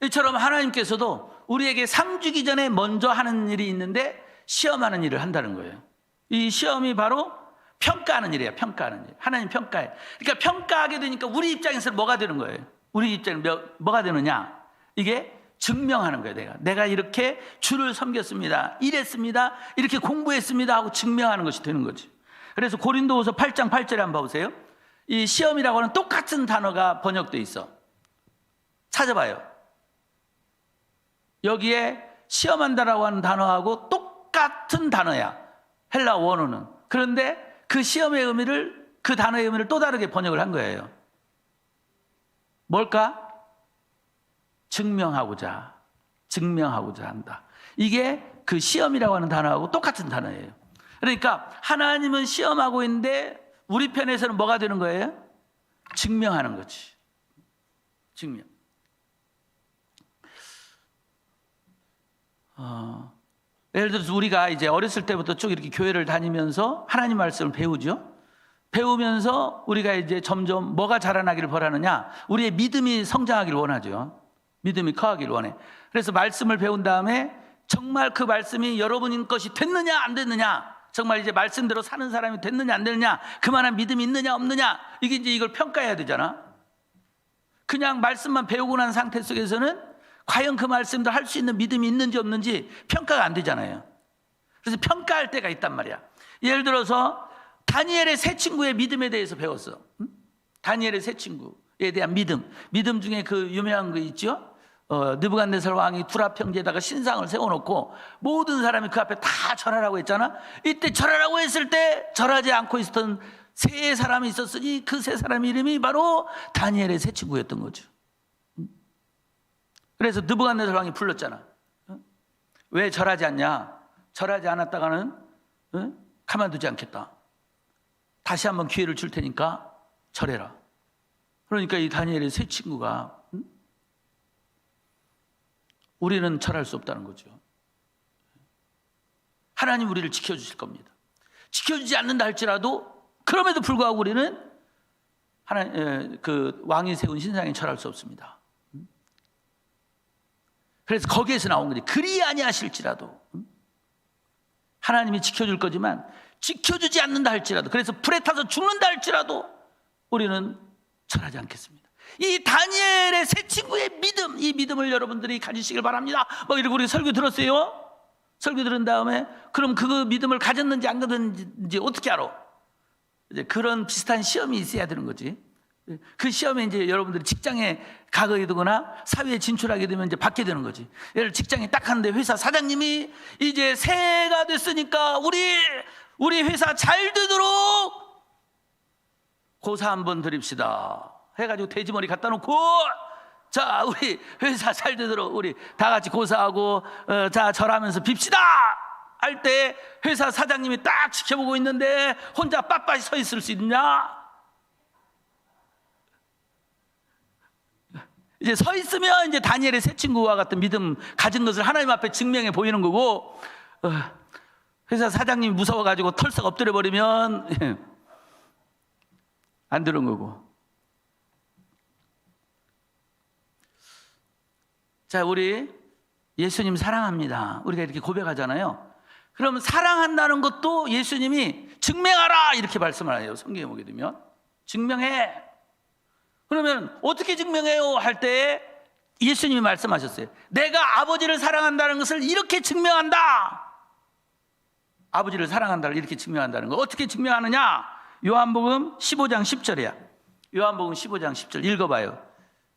이처럼 하나님께서도 우리에게 상 주기 전에 먼저 하는 일이 있는데 시험하는 일을 한다는 거예요. 이 시험이 바로 평가하는 일이에요. 평가하는 일. 하나님 평가해. 그러니까 평가하게 되니까 우리 입장에서는 뭐가 되는 거예요? 우리 입장에는 뭐가 되느냐? 이게 증명하는 거예요. 내가 이렇게 주를 섬겼습니다, 일했습니다, 이렇게 공부했습니다 하고 증명하는 것이 되는 거지. 그래서 고린도후서 8장 8절에 한번 봐보세요. 이 시험이라고 하는 똑같은 단어가 번역되어 있어. 찾아봐요. 여기에 시험한다라고 하는 단어하고 똑같은 단어야, 헬라 원어는. 그런데 그 시험의 의미를, 그 단어의 의미를 또 다르게 번역을 한 거예요. 뭘까? 증명하고자 한다. 이게 그 시험이라고 하는 단어하고 똑같은 단어예요. 그러니까 하나님은 시험하고 있는데 우리 편에서는 뭐가 되는 거예요? 증명하는 거지. 증명. 예를 들어서 우리가 이제 어렸을 때부터 쭉 이렇게 교회를 다니면서 하나님 말씀을 배우죠. 배우면서 우리가 이제 점점 뭐가 자라나기를 바라느냐? 우리의 믿음이 성장하기를 원하죠. 믿음이 커가기를 원해. 그래서 말씀을 배운 다음에 정말 그 말씀이 여러분 것이 됐느냐 안 됐느냐, 정말 이제 말씀대로 사는 사람이 됐느냐 안 되느냐, 그만한 믿음이 있느냐 없느냐, 이게 이제 이걸 평가해야 되잖아. 그냥 말씀만 배우고 난 상태 속에서는 과연 그 말씀도 할 수 있는 믿음이 있는지 없는지 평가가 안 되잖아요. 그래서 평가할 때가 있단 말이야. 예를 들어서 다니엘의 세 친구의 믿음에 대해서 배웠어. 다니엘의 세 친구에 대한 믿음 중에 그 유명한 거 있죠. 느부갓네살 왕이 두라 평지에다가 신상을 세워놓고 모든 사람이 그 앞에 다 절하라고 했잖아. 이때 절하라고 했을 때 절하지 않고 있었던 세 사람이 있었으니 그 세 사람 이름이 바로 다니엘의 세 친구였던 거죠. 그래서 느부갓네살 왕이 불렀잖아. 왜 절하지 않냐? 절하지 않았다가는 가만두지 않겠다. 다시 한번 기회를 줄 테니까 절해라. 그러니까 이 다니엘의 세 친구가 우리는 절할 수 없다는 거죠. 하나님 우리를 지켜주실 겁니다. 지켜주지 않는다 할지라도 그럼에도 불구하고 우리는 그 왕이 세운 신상에 절할 수 없습니다. 그래서 거기에서 나온 거지. 그리 아니하실지라도 하나님이 지켜줄 거지만 지켜주지 않는다 할지라도, 그래서 불에 타서 죽는다 할지라도 우리는 절하지 않겠습니다. 이 다니엘의 세 친구의 믿음, 이 믿음을 여러분들이 가지시길 바랍니다. 이러고 우리 설교 들었어요. 설교 들은 다음에 그럼 그 믿음을 가졌는지 안 가졌는지 어떻게 알아? 이제 그런 비슷한 시험이 있어야 되는 거지. 그 시험에 이제 여러분들이 직장에 가게 되거나 사회에 진출하게 되면 이제 받게 되는 거지. 예를 직장에 딱 하는데 회사 사장님이 이제 새해가 됐으니까 우리 회사 잘 되도록 고사 한번 드립시다 해가지고 돼지머리 갖다 놓고, 자 우리 회사 잘 되도록 우리 다 같이 고사하고 자 절하면서 빕시다 할 때 회사 사장님이 딱 지켜보고 있는데 혼자 빳빳이 서 있을 수 있냐? 이제 서 있으면 이제 다니엘의 세 친구와 같은 믿음 가진 것을 하나님 앞에 증명해 보이는 거고, 회사 사장님이 무서워가지고 털썩 엎드려 버리면 안 되는 거고. 자, 우리 예수님 사랑합니다. 우리가 이렇게 고백하잖아요. 그럼 사랑한다는 것도 예수님이 증명하라 이렇게 말씀을 해요. 성경에 보게 되면 증명해. 그러면 어떻게 증명해요? 할 때 예수님이 말씀하셨어요. 내가 아버지를 사랑한다는 것을 이렇게 증명한다. 아버지를 사랑한다를 이렇게 증명한다는 거. 어떻게 증명하느냐? 요한복음 15장 10절이야. 요한복음 15장 10절 읽어봐요.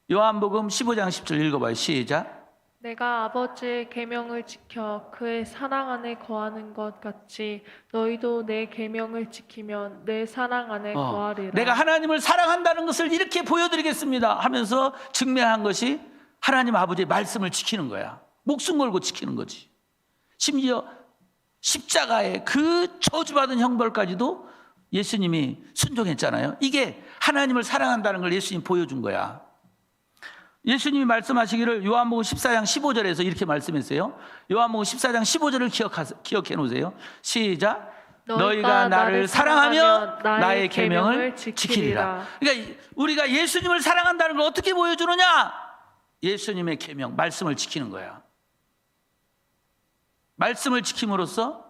요한복음 15장 10절 읽어봐요. 시작. 내가 아버지의 계명을 지켜 그의 사랑 안에 거하는 것 같이 너희도 내 계명을 지키면 내 사랑 안에 거하리라. 내가 하나님을 사랑한다는 것을 이렇게 보여드리겠습니다 하면서 증명한 것이 하나님 아버지의 말씀을 지키는 거야. 목숨 걸고 지키는 거지. 심지어 십자가의 그 저주받은 형벌까지도 예수님이 순종했잖아요. 이게 하나님을 사랑한다는 걸 예수님이 보여준 거야. 예수님이 말씀하시기를 요한복음 14장 15절에서 이렇게 말씀했어요. 요한복음 14장 15절을 기억해 놓으세요. 시작. 너희가 나를 사랑하면 나의 계명을 지키리라. 그러니까 우리가 예수님을 사랑한다는 걸 어떻게 보여주느냐? 예수님의 계명, 말씀을 지키는 거야. 말씀을 지킴으로써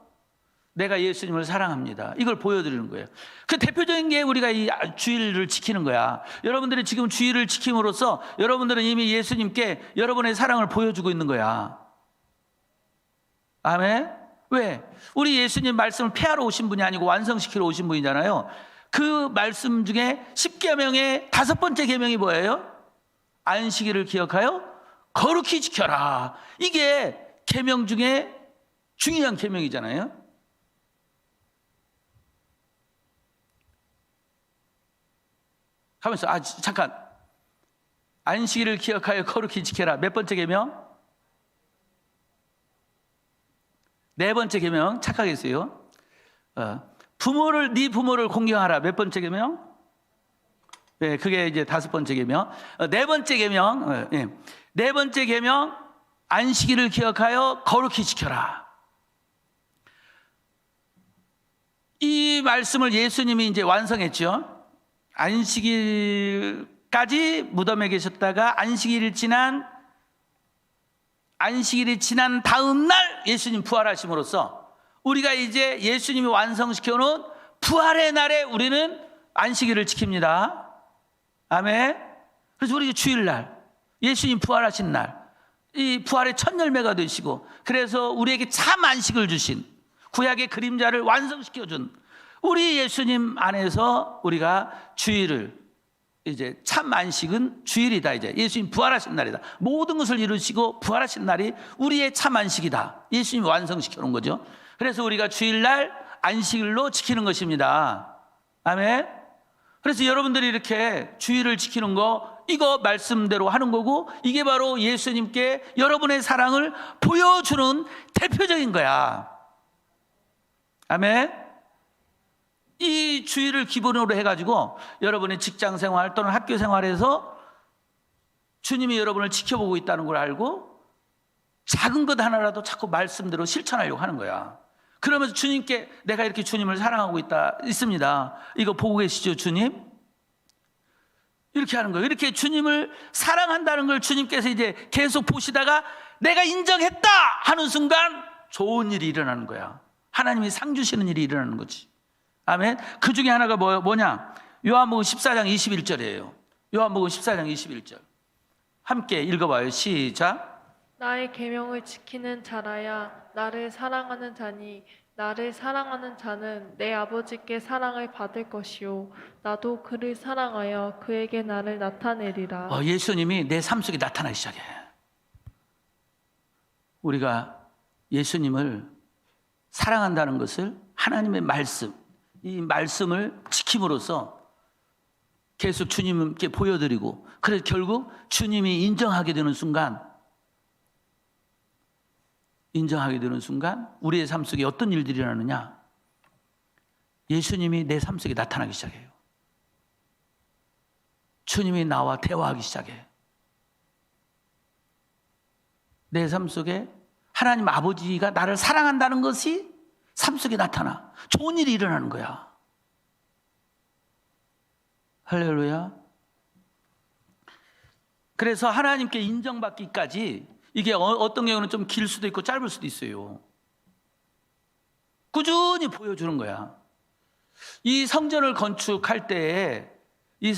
내가 예수님을 사랑합니다. 이걸 보여드리는 거예요. 그 대표적인 게 우리가 이 주일을 지키는 거야. 여러분들이 지금 주일을 지킴으로써 여러분들은 이미 예수님께 여러분의 사랑을 보여주고 있는 거야. 아멘? 왜? 우리 예수님 말씀을 폐하러 오신 분이 아니고 완성시키러 오신 분이잖아요. 그 말씀 중에 10계명의 5번째 계명이 뭐예요? 안식일을 기억하여 거룩히 지켜라. 이게 계명 중에 중요한 계명이잖아요. 하면서 잠깐, 안식일을 기억하여 거룩히 지켜라. 몇 번째 계명? 4번째 계명. 착하게 했어요. 네 부모를 공경하라. 몇 번째 계명? 네, 그게 이제 5번째 계명. 4번째 계명. 네 번째 계명, 안식일을 기억하여 거룩히 지켜라. 이 말씀을 예수님이 이제 완성했죠. 안식일까지 무덤에 계셨다가 안식일이 지난 다음 날 예수님 부활하심으로써 우리가 이제 예수님이 완성시켜 놓은 부활의 날에 우리는 안식일을 지킵니다. 아멘. 그래서 우리 주일날 예수님 부활하신 날, 이 부활의 첫 열매가 되시고, 그래서 우리에게 참 안식을 주신, 구약의 그림자를 완성시켜준 우리 예수님 안에서 우리가 주일을, 이제 참 안식은 주일이다. 이제 예수님 부활하신 날이다. 모든 것을 이루시고 부활하신 날이 우리의 참 안식이다. 예수님이 완성시켜 놓은 거죠. 그래서 우리가 주일날 안식일로 지키는 것입니다. 아멘. 그래서 여러분들이 이렇게 주일을 지키는 거, 이거 말씀대로 하는 거고, 이게 바로 예수님께 여러분의 사랑을 보여주는 대표적인 거야. 아멘. 이 주일을 기본으로 해가지고 여러분의 직장 생활 또는 학교 생활에서 주님이 여러분을 지켜보고 있다는 걸 알고 작은 것 하나라도 자꾸 말씀대로 실천하려고 하는 거야. 그러면서 주님께 내가 이렇게 주님을 사랑하고 있습니다. 이거 보고 계시죠, 주님? 이렇게 하는 거예요. 이렇게 주님을 사랑한다는 걸 주님께서 이제 계속 보시다가 내가 인정했다 하는 순간 좋은 일이 일어나는 거야. 하나님이 상 주시는 일이 일어나는 거지. 아멘. 그 중에 하나가 뭐냐? 요한복음 14장 21절이에요. 요한복음 14장 21절. 함께 읽어봐요. 시작. 나의 계명을 지키는 자라야 나를 사랑하는 자니 나를 사랑하는 자는 내 아버지께 사랑을 받을 것이요 나도 그를 사랑하여 그에게 나를 나타내리라. 예수님이 내 삶 속에 나타나기 시작해. 우리가 예수님을 사랑한다는 것을 하나님의 말씀, 이 말씀을 지킴으로써 계속 주님께 보여드리고, 그래서 결국 주님이 인정하게 되는 순간 우리의 삶 속에 어떤 일들이 일어나느냐? 예수님이 내 삶 속에 나타나기 시작해요. 주님이 나와 대화하기 시작해. 내 삶 속에 하나님 아버지가 나를 사랑한다는 것이 삶 속에 나타나. 좋은 일이 일어나는 거야. 할렐루야. 그래서 하나님께 인정받기까지 이게 어떤 경우는 좀 길 수도 있고 짧을 수도 있어요. 꾸준히 보여주는 거야. 이 성전을 건축할 때에 이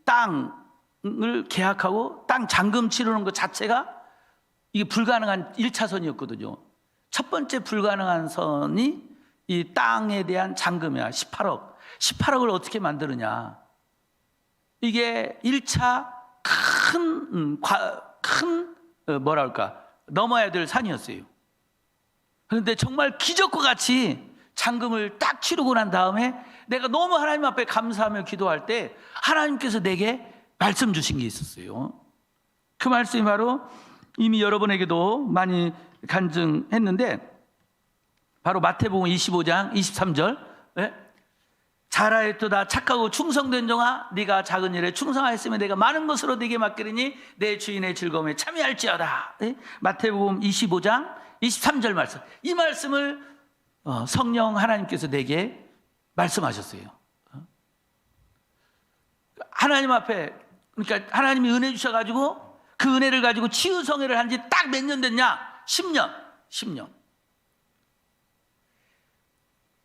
땅을 계약하고 땅 잔금 치르는 것 자체가 이게 불가능한 1차선이었거든요. 첫 번째 불가능한 선이 이 땅에 대한 잔금이야. 18억. 18억을 어떻게 만드느냐. 이게 1차 넘어야 될 산이었어요. 그런데 정말 기적과 같이 잔금을 딱 치르고 난 다음에 내가 너무 하나님 앞에 감사하며 기도할 때 하나님께서 내게 말씀 주신 게 있었어요. 그 말씀이 바로 이미 여러분에게도 많이 간증했는데, 바로 마태복음 25장 23절. 잘하였도다 착하고 충성된 종아, 네가 작은 일에 충성하였으면 내가 많은 것으로 네게 맡기리니 내 주인의 즐거움에 참여할지어다. 마태복음 25장 23절 말씀. 이 말씀을 성령 하나님께서 내게 말씀하셨어요. 하나님 앞에, 그러니까 하나님이 은혜 주셔가지고 그 은혜를 가지고 치유성회를 한 지 딱 몇 년 됐냐? 10년.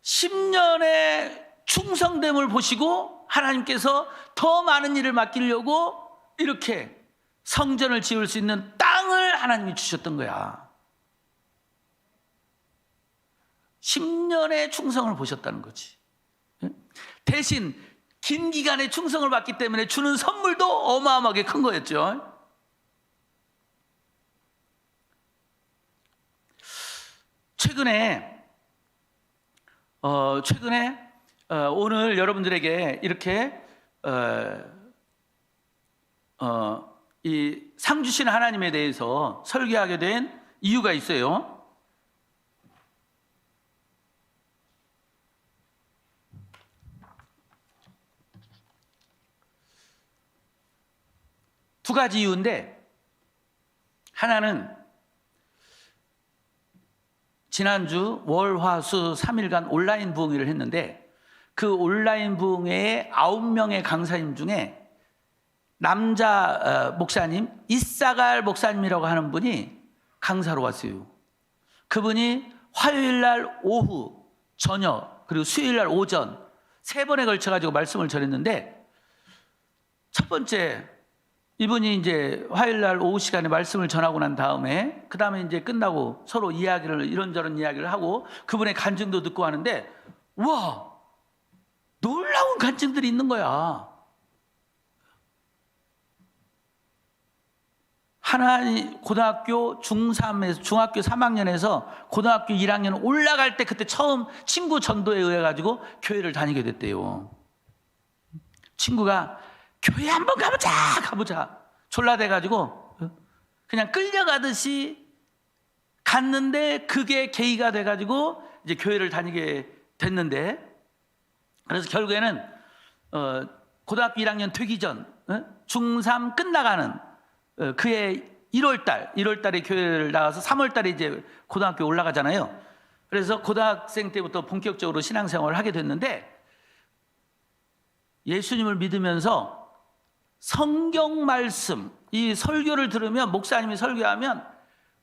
10년의 충성됨을 보시고 하나님께서 더 많은 일을 맡기려고 이렇게 성전을 지을 수 있는 땅을 하나님이 주셨던 거야. 10년의 충성을 보셨다는 거지. 대신 긴 기간의 충성을 받기 때문에 주는 선물도 어마어마하게 큰 거였죠. 최근에 오늘 여러분들에게 이렇게 이 상 주신 하나님에 대해서 설교하게 된 이유가 있어요. 두 가지 이유인데, 하나는 지난주 월, 화, 수 3일간 온라인 부흥회를 했는데, 그 온라인 부흥회에 9명의 강사님 중에 남자 목사님, 이사갈 목사님이라고 하는 분이 강사로 왔어요. 그분이 화요일 날 오후, 저녁, 그리고 수요일 날 오전 3번에 걸쳐 가지고 말씀을 전했는데, 첫 번째 이분이 이제 화요일 날 오후 시간에 말씀을 전하고 난 다음에 그 다음에 이제 끝나고 서로 이야기를 이런저런 이야기를 하고 그분의 간증도 듣고 하는데, 와, 놀라운 간증들이 있는 거야. 하나님 고등학교 중3에서 중학교 3학년에서 고등학교 1학년 올라갈 때 그때 처음 친구 전도에 의해 가지고 교회를 다니게 됐대요. 친구가 교회 한번 가보자 졸라대 가지고 그냥 끌려가듯이 갔는데, 그게 계기가 돼 가지고 이제 교회를 다니게 됐는데, 그래서 결국에는 고등학교 1학년 되기 전 중3 끝나가는 그해 1월달에 교회를 나가서 3월달에 이제 고등학교 올라가잖아요. 그래서 고등학생 때부터 본격적으로 신앙생활을 하게 됐는데, 예수님을 믿으면서 성경 말씀, 이 설교를 들으면, 목사님이 설교하면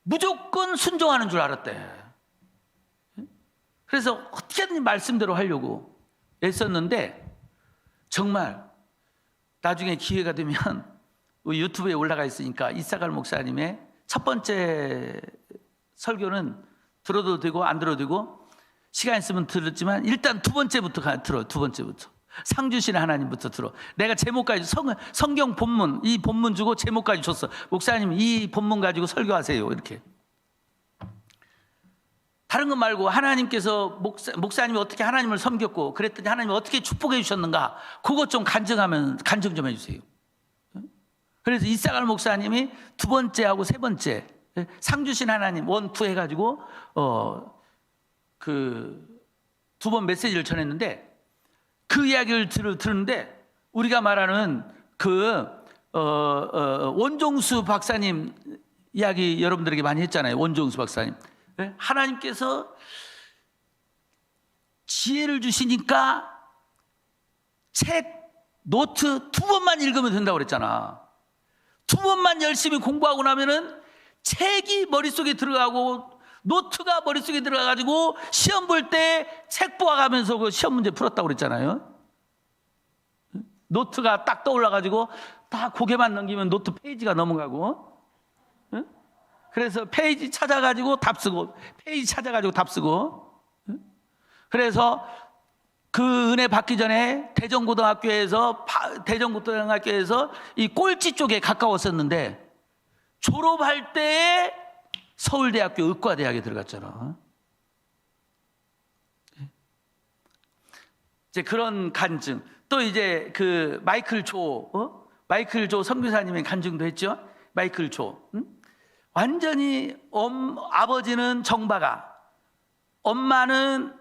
무조건 순종하는 줄 알았대. 그래서 어떻게든 말씀대로 하려고 애썼는데, 정말 나중에 기회가 되면 유튜브에 올라가 있으니까 이사갈 목사님의 첫 번째 설교는 들어도 되고 안 들어도 되고, 시간 있으면 들었지만 일단 두 번째부터 들어. 두 번째부터 상 주신 하나님부터 들어. 내가 제목까지 성경 본문, 이 본문 주고 제목까지 줬어. 목사님 이 본문 가지고 설교하세요, 이렇게. 다른 것 말고 하나님께서 목사님이 어떻게 하나님을 섬겼고 그랬더니 하나님이 어떻게 축복해 주셨는가, 그것 좀 간증 좀 해주세요. 그래서 이사갈 목사님이 두 번째하고 세 번째 상 주신 하나님 원투 해가지고 그 두 번 메시지를 전했는데, 그 이야기를 들었는데, 우리가 말하는 그 원종수 박사님 이야기 여러분들에게 많이 했잖아요. 원종수 박사님, 하나님께서 지혜를 주시니까 책 노트 2번만 읽으면 된다고 그랬잖아. 2번만 열심히 공부하고 나면은 책이 머릿속에 들어가고 노트가 머릿속에 들어가가지고 시험 볼 때 책 보아가면서 그 시험 문제 풀었다고 그랬잖아요. 노트가 딱 떠올라가지고 다 고개만 넘기면 노트 페이지가 넘어가고, 그래서 페이지 찾아가지고 답 쓰고, 페이지 찾아가지고 답 쓰고. 그래서 그 은혜 받기 전에 대전고등학교에서 이 꼴찌 쪽에 가까웠었는데, 졸업할 때에 서울대학교 의과대학에 들어갔잖아. 이제 그런 간증. 또 이제 그 마이클 조 선교사님의 간증도 했죠. 마이클 조. 완전히 아버지는 정박아, 엄마는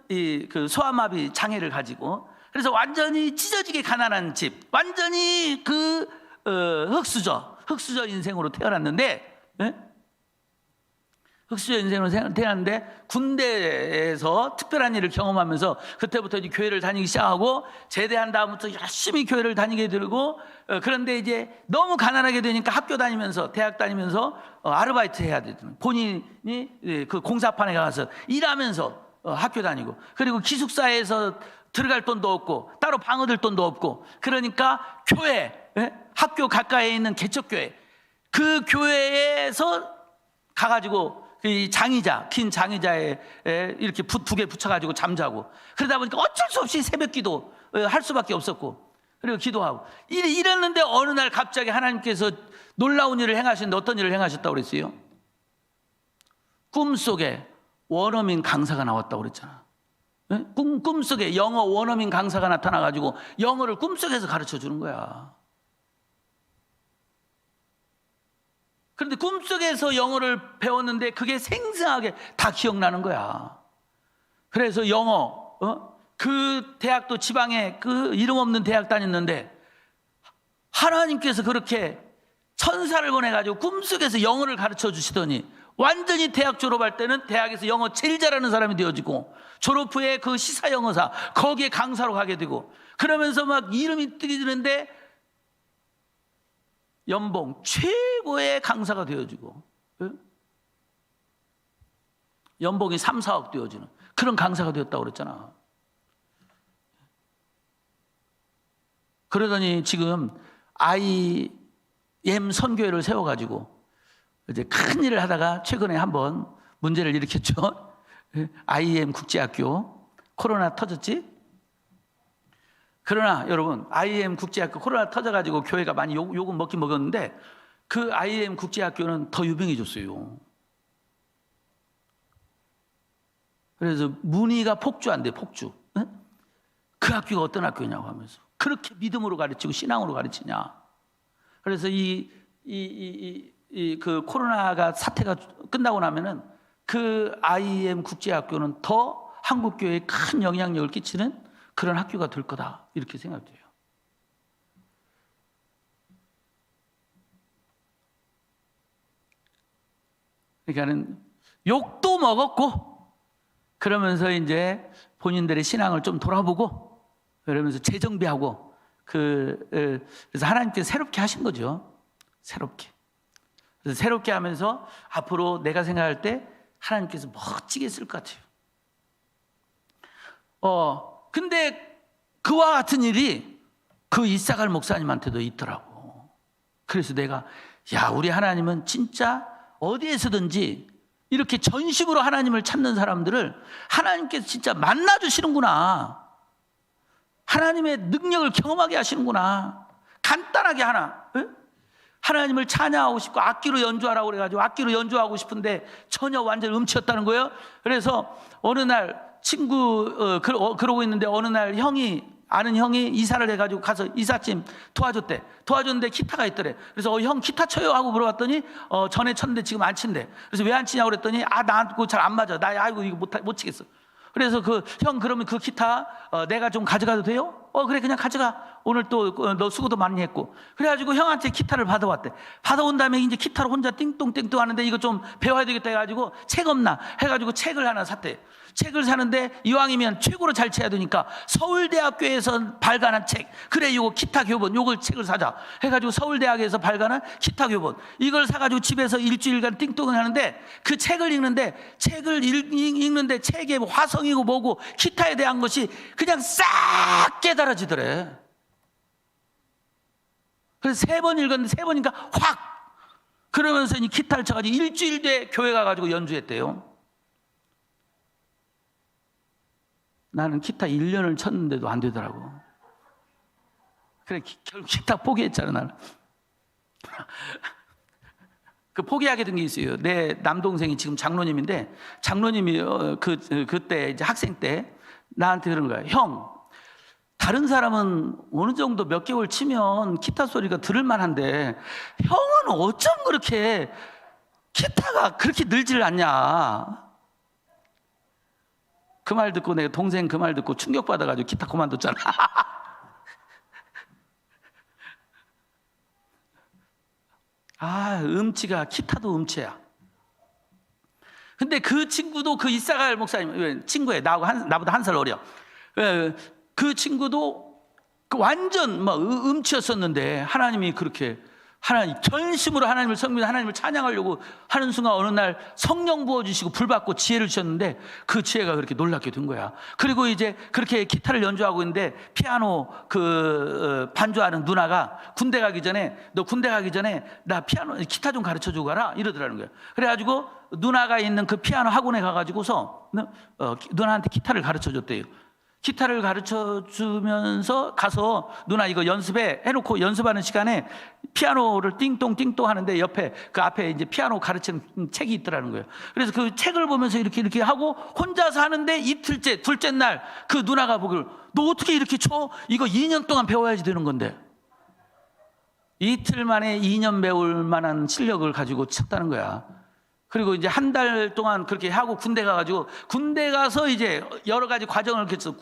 그 소아마비 장애를 가지고, 그래서 완전히 찢어지게 가난한 집, 완전히 그 흙수저 인생으로 태어났는데, 흙수저 인생으로 태어났는데 군대에서 특별한 일을 경험하면서 그때부터 이제 교회를 다니기 시작하고, 제대한 다음부터 열심히 교회를 다니게 되고, 그런데 이제 너무 가난하게 되니까 학교 다니면서, 대학 다니면서 아르바이트 해야 되더라고요. 본인이 그 공사판에 가서 일하면서 학교 다니고, 그리고 기숙사에서 들어갈 돈도 없고 따로 방 얻을 돈도 없고, 그러니까 교회, 학교 가까이에 있는 개척교회, 그 교회에서 가가지고 이 장의자, 긴 장의자에 이렇게 두 개 붙여가지고 잠자고, 그러다 보니까 어쩔 수 없이 새벽 기도 할 수밖에 없었고, 그리고 기도하고 이랬는데, 어느 날 갑자기 하나님께서 놀라운 일을 행하시는데, 어떤 일을 행하셨다고 그랬어요? 꿈속에 원어민 강사가 나왔다고 그랬잖아. 꿈속에 영어 원어민 강사가 나타나가지고 영어를 꿈속에서 가르쳐 주는 거야. 그런데 꿈속에서 영어를 배웠는데 그게 생생하게 다 기억나는 거야. 그래서 영어, 그 대학도 지방에 그 이름 없는 대학 다녔는데, 하나님께서 그렇게 천사를 보내가지고 꿈속에서 영어를 가르쳐 주시더니, 완전히 대학 졸업할 때는 대학에서 영어 제일 잘하는 사람이 되어지고, 졸업 후에 그 시사 영어사 거기에 강사로 가게 되고, 그러면서 막 이름이 뜨게 되는데, 연봉 최고의 강사가 되어주고, 예? 연봉이 3, 4억 되어주는 그런 강사가 되었다고 그랬잖아. 그러더니 지금 IM 선교회를 세워가지고 이제 큰 일을 하다가 최근에 한번 문제를 일으켰죠. IM 국제학교 코로나 터졌지? 그러나 여러분, IM 국제학교 코로나 터져가지고 교회가 많이 욕은 먹긴 먹었는데 그 IM 국제학교는 더 유명해졌어요. 그래서 문의가 폭주한대, 폭주. 네? 그 학교가 어떤 학교냐고 하면서 그렇게 믿음으로 가르치고 신앙으로 가르치냐. 그래서 그 코로나가 사태가 끝나고 나면은 그 IM 국제학교는 더 한국 교회에 큰 영향력을 끼치는 그런 학교가 될 거다, 이렇게 생각돼요. 그러니까는 욕도 먹었고 그러면서 이제 본인들의 신앙을 좀 돌아보고 그러면서 재정비하고 그래서 하나님께서 새롭게 하신 거죠. 새롭게. 그래서 새롭게 하면서 앞으로 내가 생각할 때 하나님께서 멋지게 쓸 것 같아요. 근데 그와 같은 일이 그 이사갈 목사님한테도 있더라고. 그래서 내가 우리 하나님은 진짜 어디에서든지 이렇게 전심으로 하나님을 찾는 사람들을 하나님께서 진짜 만나주시는구나. 하나님의 능력을 경험하게 하시는구나. 간단하게 하나님을 찬양하고 싶고 악기로 연주하라고 그래가지고 악기로 연주하고 싶은데 전혀 완전 음치였다는 거예요. 그래서 어느 날 그러고 있는데 어느 날 아는 형이 이사를 해가지고 가서 이삿짐 도와줬는데 기타가 있더래. 그래서 형 기타 쳐요 하고 물어봤더니 전에 쳤는데 지금 안 친대. 그래서 왜 안 치냐고 그랬더니 나하고 잘 안 맞아. 이거 못 치겠어. 그래서 형 그러면 그 기타 내가 좀 가져가도 돼요? 그래, 그냥 가져가. 오늘 또 너 수고도 많이 했고. 그래가지고 형한테 기타를 받아왔대. 받아온 다음에 이제 기타를 혼자 띵똥띵똥 하는데 이거 좀 배워야 되겠다 해가지고 책 없나 해가지고 책을 하나 샀대. 책을 사는데 이왕이면 최고로 잘 쳐야 되니까 서울대학교에서 발간한 책, 그래 이거 기타 교본, 요걸 책을 사자 해가지고 서울대학에서 발간한 기타 교본 이걸 사가지고 집에서 일주일간 띵똥을 하는데 그 책을 읽는데 책의 화성이고 뭐고 기타에 대한 것이 그냥 싹 깨달아지더래. 그래서 3번 읽었는데 3번인가 확 그러면서 이 기타를 쳐가지고 일주일 뒤에 교회 가가지고 연주했대요. 나는 기타 1년을 쳤는데도 안 되더라고. 그래, 결국 기타 포기했잖아, 나는. 그 포기하게 된 게 있어요. 내 남동생이 지금 장로님인데, 장로님이 그때 이제 학생 때 나한테 그러는 거야. 형, 다른 사람은 어느 정도 몇 개월 치면 기타 소리가 들을만 한데, 형은 어쩜 그렇게 기타가 그렇게 늘지를 않냐. 그 말 듣고 내가 동생 그 말 듣고 충격받아가지고 기타 그만뒀잖아. 음치가 기타도 음치야. 근데 그 친구도 그 이사갈 목사님 친구예요. 나보다 1살 어려. 그 친구도 완전 음치였었는데 하나님이 그렇게 전심으로 하나님을 섬기고 하나님을 찬양하려고 하는 순간 어느 날 성령 부어주시고 불 받고 지혜를 주셨는데 그 지혜가 그렇게 놀랍게 된 거야. 그리고 이제 그렇게 기타를 연주하고 있는데 피아노 반주하는 누나가 너 군대 가기 전에 나 기타 좀 가르쳐 주고 가라 이러더라는 거야. 그래가지고 누나가 있는 그 피아노 학원에 가가지고서 누나한테 기타를 가르쳐 줬대요. 기타를 가르쳐 주면서 가서 누나 이거 연습해 해놓고 연습하는 시간에 피아노를 띵똥띵똥 하는데 옆에 그 앞에 이제 피아노 가르치는 책이 있더라는 거예요. 그래서 그 책을 보면서 이렇게 하고 혼자서 하는데 이틀째 둘째 날 그 누나가 보기를 너 어떻게 이렇게 쳐? 이거 2년 동안 배워야지 되는 건데 이틀 만에 2년 배울 만한 실력을 가지고 쳤다는 거야. 그리고 이제 한 달 동안 그렇게 하고 군대 가가지고 군대 가서 이제 여러 가지 과정을 거쳐서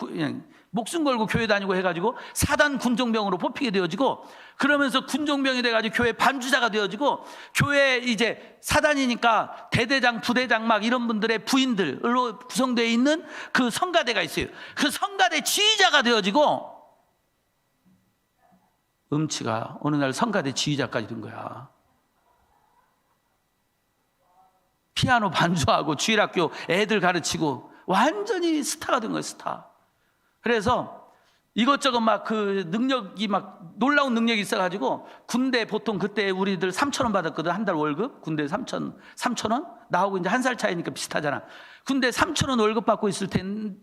목숨 걸고 교회 다니고 해가지고 사단 군종병으로 뽑히게 되어지고 그러면서 군종병이 돼가지고 교회 반주자가 되어지고 교회 이제 사단이니까 대대장, 부대장 막 이런 분들의 부인들로 구성되어 있는 그 성가대가 있어요. 그 성가대 지휘자가 되어지고 음치가 어느 날 성가대 지휘자까지 된 거야. 피아노 반주하고 주일학교 애들 가르치고 완전히 스타가 된 거예요, 스타. 그래서 이것저것 막 그 능력이 막 놀라운 능력이 있어가지고 군대 보통 그때 우리들 3,000원 받았거든, 한 달 월급. 군대 3,000원? 나하고 이제 한 살 차이니까 비슷하잖아. 군대 3,000원 월급 받고 있을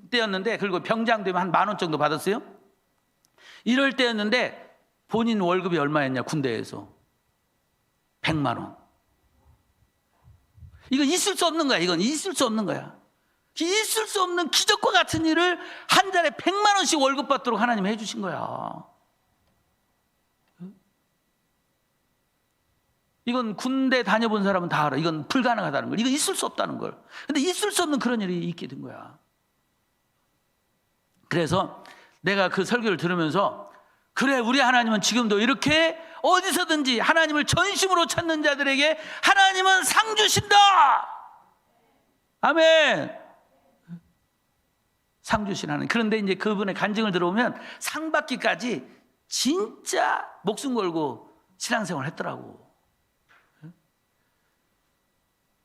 때였는데, 그리고 병장 되면 한 10,000원 정도 받았어요. 이럴 때였는데 본인 월급이 얼마였냐, 군대에서 100만 원. 이건 있을 수 없는 거야. 이건 있을 수 없는 거야. 있을 수 없는 기적과 같은 일을 한 달에 100만 원씩 월급 받도록 하나님이 해주신 거야. 이건 군대 다녀본 사람은 다 알아. 이건 불가능하다는 걸. 이건 있을 수 없다는 걸. 근데 있을 수 없는 그런 일이 있게 된 거야. 그래서 내가 그 설교를 들으면서, 그래, 우리 하나님은 지금도 이렇게 어디서든지 하나님을 전심으로 찾는 자들에게 하나님은 상 주신다. 아멘. 상 주신 하나님. 그런데 이제 그분의 간증을 들어보면 상 받기까지 진짜 목숨 걸고 신앙생활을 했더라고.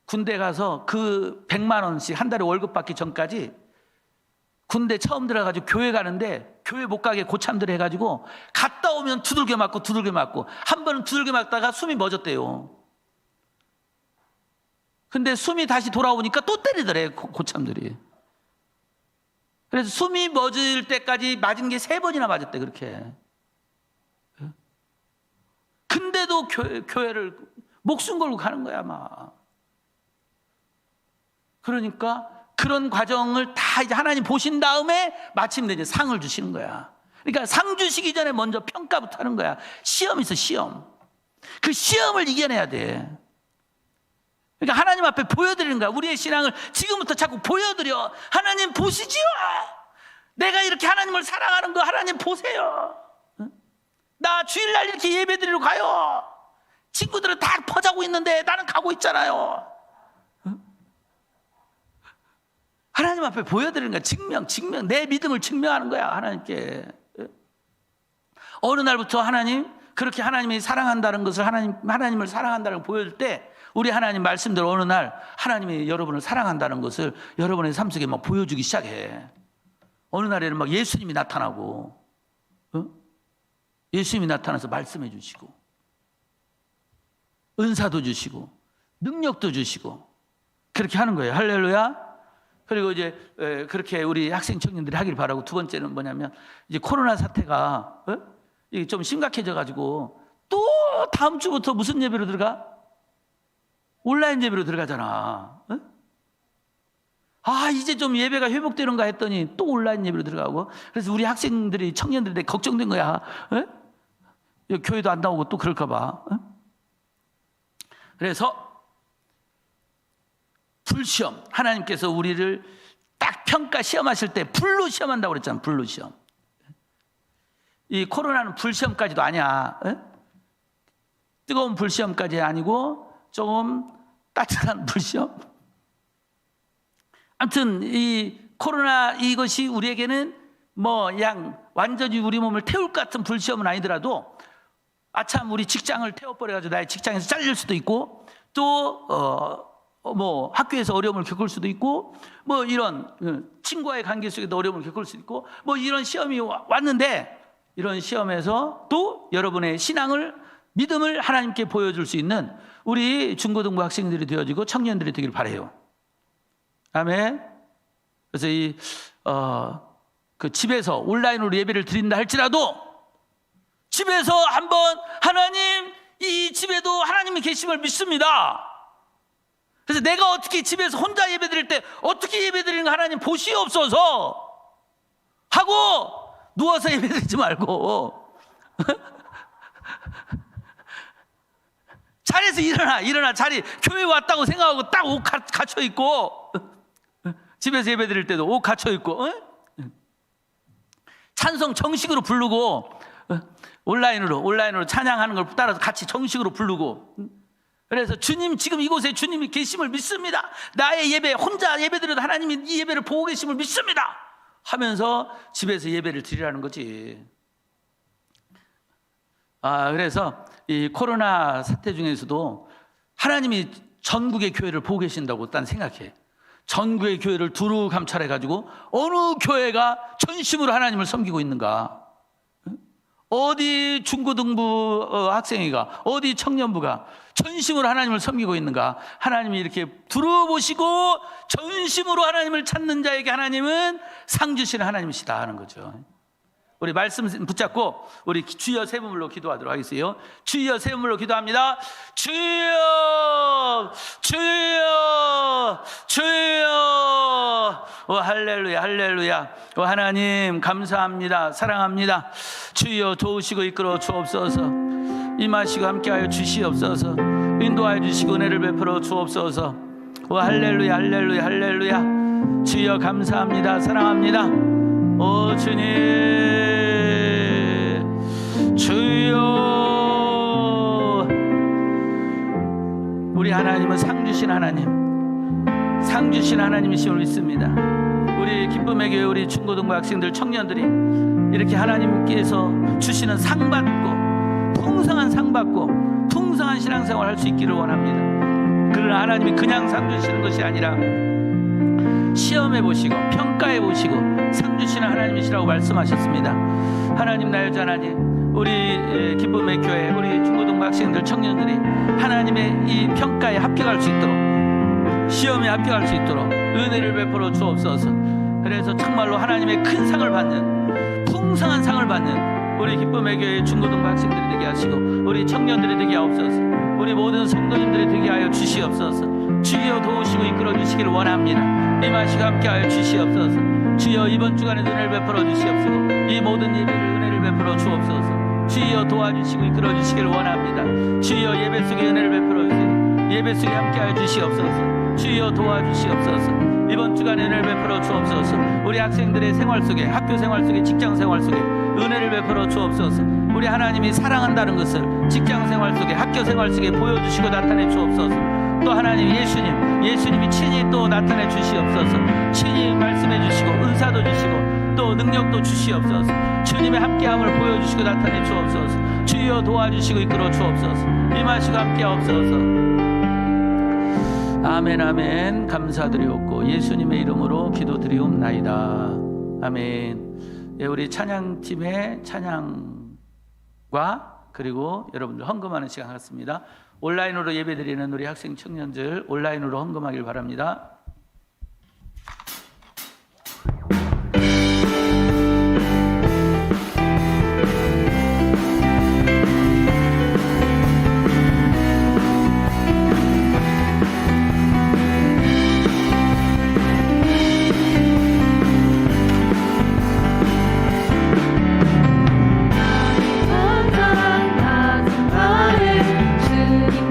군대 가서 그 100만 원씩 한 달에 월급 받기 전까지 군대 처음 들어가지고 교회 가는데 교회 못 가게 고참들 해가지고 갔다 오면 두들겨 맞고 한 번은 두들겨 맞다가 숨이 멎었대요. 근데 숨이 다시 돌아오니까 또 때리더래, 고참들이. 그래서 숨이 멎을 때까지 맞은 게 3번이나 맞았대, 그렇게. 근데도 교회를 목숨 걸고 가는 거야, 막. 그러니까 그런 과정을 다 이제 하나님 보신 다음에 마침내 이제 상을 주시는 거야. 그러니까 상 주시기 전에 먼저 평가부터 하는 거야. 시험이 있어, 시험. 그 시험을 이겨내야 돼. 그러니까 하나님 앞에 보여드리는 거야. 우리의 신앙을 지금부터 자꾸 보여드려. 하나님 보시지요. 내가 이렇게 하나님을 사랑하는 거 하나님 보세요. 나 주일날 이렇게 예배드리러 가요. 친구들은 다 퍼자고 있는데 나는 가고 있잖아요. 하나님 앞에 보여드리는 거야. 증명. 내 믿음을 증명하는 거야, 하나님께. 어느 날부터 하나님, 그렇게 하나님이 사랑한다는 것을 하나님을 사랑한다는 걸 보여줄 때, 우리 하나님 말씀대로 어느 날 하나님이 여러분을 사랑한다는 것을 여러분의 삶 속에 막 보여주기 시작해. 어느 날에는 막 예수님이 나타나고, 예수님이 나타나서 말씀해 주시고, 은사도 주시고, 능력도 주시고, 그렇게 하는 거예요. 할렐루야. 그리고 이제 그렇게 우리 학생 청년들이 하길 바라고, 두 번째는 뭐냐면, 이제 코로나 사태가 이게 좀 심각해져 가지고 또 다음 주부터 무슨 예배로 들어가? 온라인 예배로 들어가잖아. 이제 좀 예배가 회복되는가 했더니 또 온라인 예배로 들어가고. 그래서 우리 학생들이, 청년들이 걱정된 거야. 교회도 안 나오고 또 그럴까 봐. 그래서 불시험, 하나님께서 우리를 딱 평가 시험하실 때 불로 시험한다고 그랬잖아. 불로 시험. 이 코로나는 불시험까지도 아니야. 뜨거운 불시험까지 아니고 조금 따뜻한 불시험. 아무튼 이 코로나 이것이 우리에게는 뭐 그냥 완전히 우리 몸을 태울 것 같은 불시험은 아니더라도, 아참 우리 직장을 태워버려가지고 나의 직장에서 잘릴 수도 있고, 또 뭐 학교에서 어려움을 겪을 수도 있고, 뭐 이런 친구와의 관계 속에도 어려움을 겪을 수도 있고, 뭐 이런 시험이 왔는데, 이런 시험에서 또 여러분의 신앙을, 믿음을 하나님께 보여줄 수 있는 우리 중고등부 학생들이 되어지고 청년들이 되길 바라요. 아멘. 그래서 그 집에서 온라인으로 예배를 드린다 할지라도 집에서 한번 하나님, 이 집에도 하나님이 계심을 믿습니다. 그래서 내가 어떻게 집에서 혼자 예배 드릴 때 어떻게 예배 드리는 거 하나님 보시옵소서 하고 누워서 예배 드리지 말고 자리에서 일어나. 자리, 교회 왔다고 생각하고 딱 옷 갖춰 입고, 집에서 예배 드릴 때도 옷 갖춰 입고, 찬송 정식으로 부르고, 온라인으로 찬양하는 걸 따라서 같이 정식으로 부르고, 그래서 주님, 지금 이곳에 주님이 계심을 믿습니다. 나의 예배, 혼자 예배 드려도 하나님이 이 예배를 보고 계심을 믿습니다 하면서 집에서 예배를 드리라는 거지. 그래서 이 코로나 사태 중에서도 하나님이 전국의 교회를 보고 계신다고 난 생각해. 전국의 교회를 두루 감찰해가지고 어느 교회가 전심으로 하나님을 섬기고 있는가? 어디 중고등부 학생이가, 어디 청년부가 전심으로 하나님을 섬기고 있는가? 하나님이 이렇게 두루 보시고 전심으로 하나님을 찾는 자에게 하나님은 상 주시는 하나님이시다 하는 거죠. 우리 말씀 붙잡고 우리 주여 세 부물로 기도하도록 하겠어요. 주여 세 부물로 기도합니다. 주여, 주여, 주여. 오 할렐루야, 할렐루야. 오 하나님 감사합니다, 사랑합니다. 주여 도우시고 이끌어 주옵소서. 임하시고 함께하여 주시옵소서. 인도하여 주시고 은혜를 베풀어 주옵소서. 오 할렐루야, 할렐루야, 할렐루야. 주여 감사합니다, 사랑합니다. 오 주님, 주여. 우리 하나님은 상 주신 하나님, 상 주신 하나님이심을 믿습니다. 우리 기쁨의 교회 우리 중고등부 학생들, 청년들이 이렇게 하나님께서 주시는 상 받고 풍성한 상 받고 풍성한 신앙생활 할 수 있기를 원합니다. 그러나 하나님이 그냥 상 주시는 것이 아니라 시험해 보시고 평가해 보시고 상 주시는 하나님이시라고 말씀하셨습니다. 하나님, 나의 자 하나님, 우리 기쁨의 교회 우리 중고등부 학생들, 청년들이 하나님의 이 평가에 합격할 수 있도록, 시험에 합격할 수 있도록 은혜를 베풀어 주옵소서. 그래서 정말로 하나님의 큰 상을 받는, 풍성한 상을 받는 우리 기쁨의 교회 중고등부 학생들이 되게 하시고 우리 청년들이 되게 하옵소서. 우리 모든 성도님들이 되게 하여 주시옵소서. 주여 도우시고 이끌어 주시기를 원합니다. 임하시고 함께하여 주시옵소서. 주여 이번 주간에 은혜를 베풀어 주시옵소서. 이 모든 예배를 은혜를 베풀어 주옵소서. 주여 도와주시고 이끌어 주시기를 원합니다. 주여 예배 속에 은혜를 베풀어 주세요. 예배 속에 함께하여 주시옵소서. 주여 도와주시옵소서. 이번 주간에 은혜를 베풀어 주옵소서. 우리 학생들의 생활 속에, 학교 생활 속에, 직장 생활 속에 은혜를 베풀어 주옵소서. 우리 하나님이 사랑한다는 것을 직장 생활 속에, 학교 생활 속에 보여주시고 나타내 주옵소서. 또 하나님 예수님이 친히 또 나타내 주시옵소서. 친히 말씀해 주시고 은사도 주시고 또 능력도 주시옵소서. 주님의 함께함을 보여주시고 나타내 주옵소서. 주여 도와주시고 이끌어 주옵소서. 임하시고 함께하옵소서. 아멘, 아멘. 감사드리옵고 예수님의 이름으로 기도드리옵나이다. 아멘. 예, 우리 찬양팀의 찬양과 그리고 여러분들 헌금하는 시간 갖습니다. 온라인으로 예배드리는 우리 학생 청년들 온라인으로 헌금하길 바랍니다.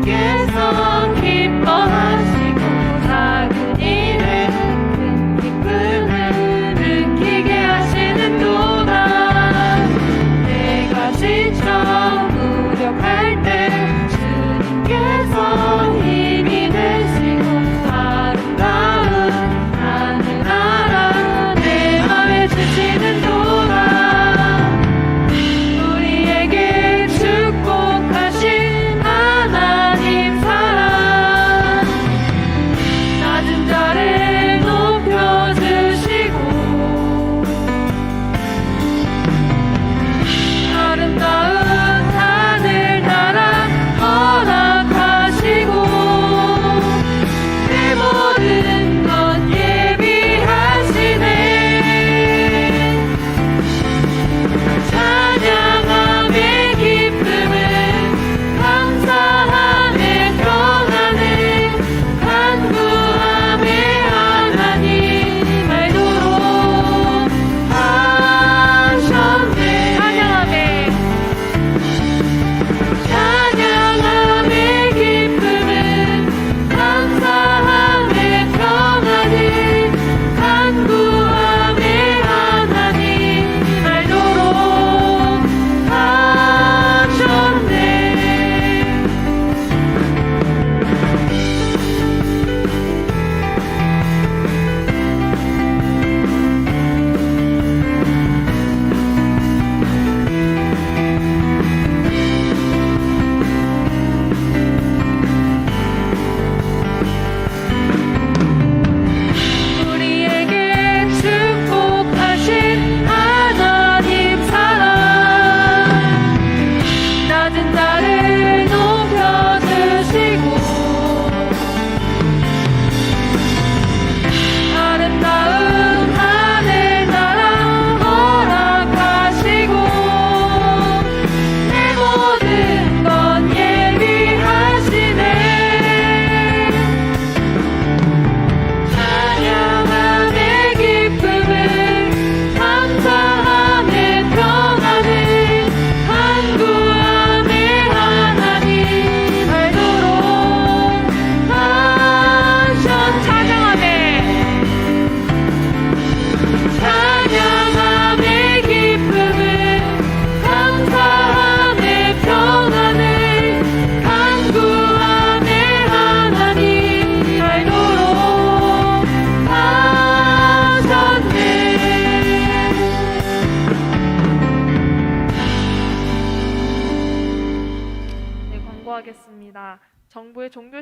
주님께서 기뻐하시고 작은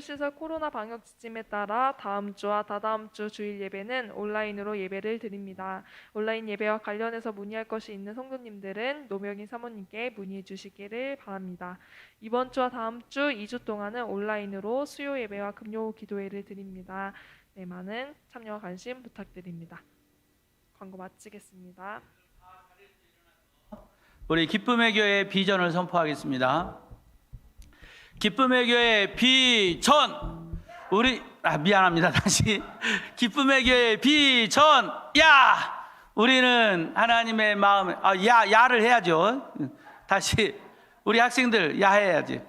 의료시설 코로나 방역 지침에 따라 다음 주와 다다음 주 주일 예배는 온라인으로 예배를 드립니다. 온라인 예배와 관련해서 문의할 것이 있는 성도님들은 노명희 사모님께 문의해 주시기를 바랍니다. 이번 주와 다음 주 2주 동안은 온라인으로 수요 예배와 금요 기도회를 드립니다. 네, 많은 참여와 관심 부탁드립니다. 광고 마치겠습니다. 우리 기쁨의 교회 비전을 선포하겠습니다. 기쁨의 교회 비전. 우리 미안합니다. 다시 기쁨의 교회 비전. 야, 우리는 하나님의 마음에 야를 해야죠. 다시 우리 학생들 야 해야지.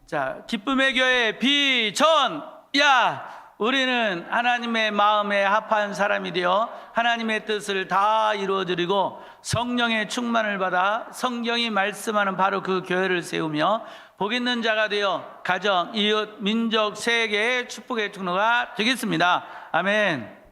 자, 기쁨의 교회 비전. 야, 우리는 하나님의 마음에 합한 사람이 되어 하나님의 뜻을 다 이루어드리고 성령의 충만을 받아 성경이 말씀하는 바로 그 교회를 세우며 복 있는 자가 되어 가정, 이웃, 민족, 세계의 축복의 통로가 되겠습니다. 아멘.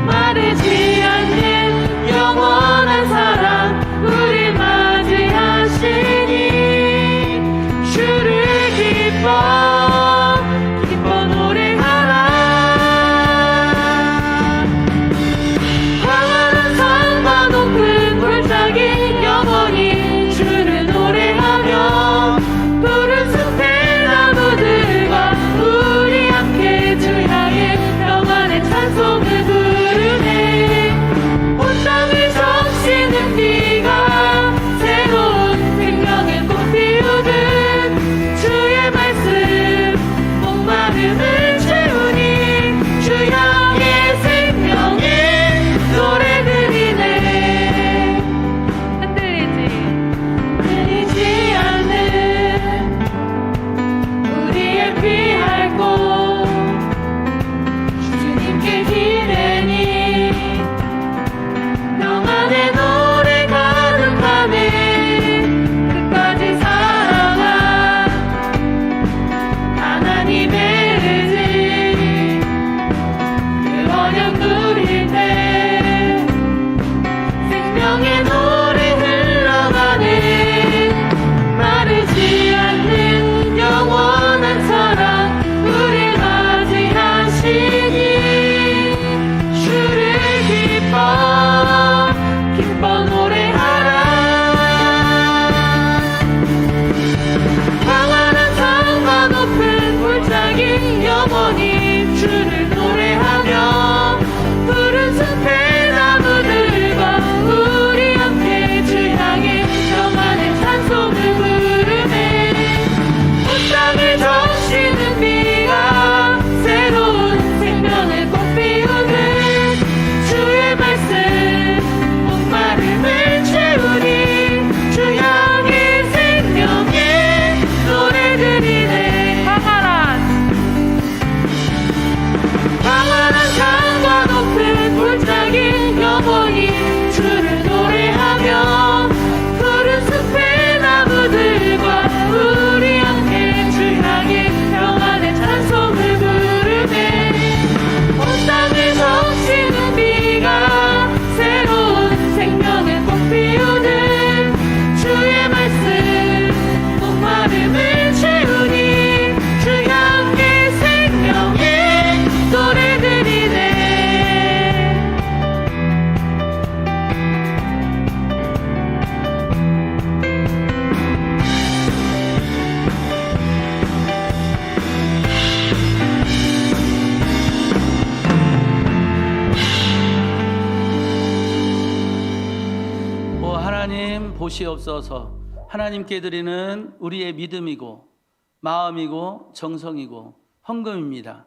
마르지 않는 영원한 사랑 하나님 보시옵소서. 하나님께 드리는 우리의 믿음이고 마음이고 정성이고 헌금입니다.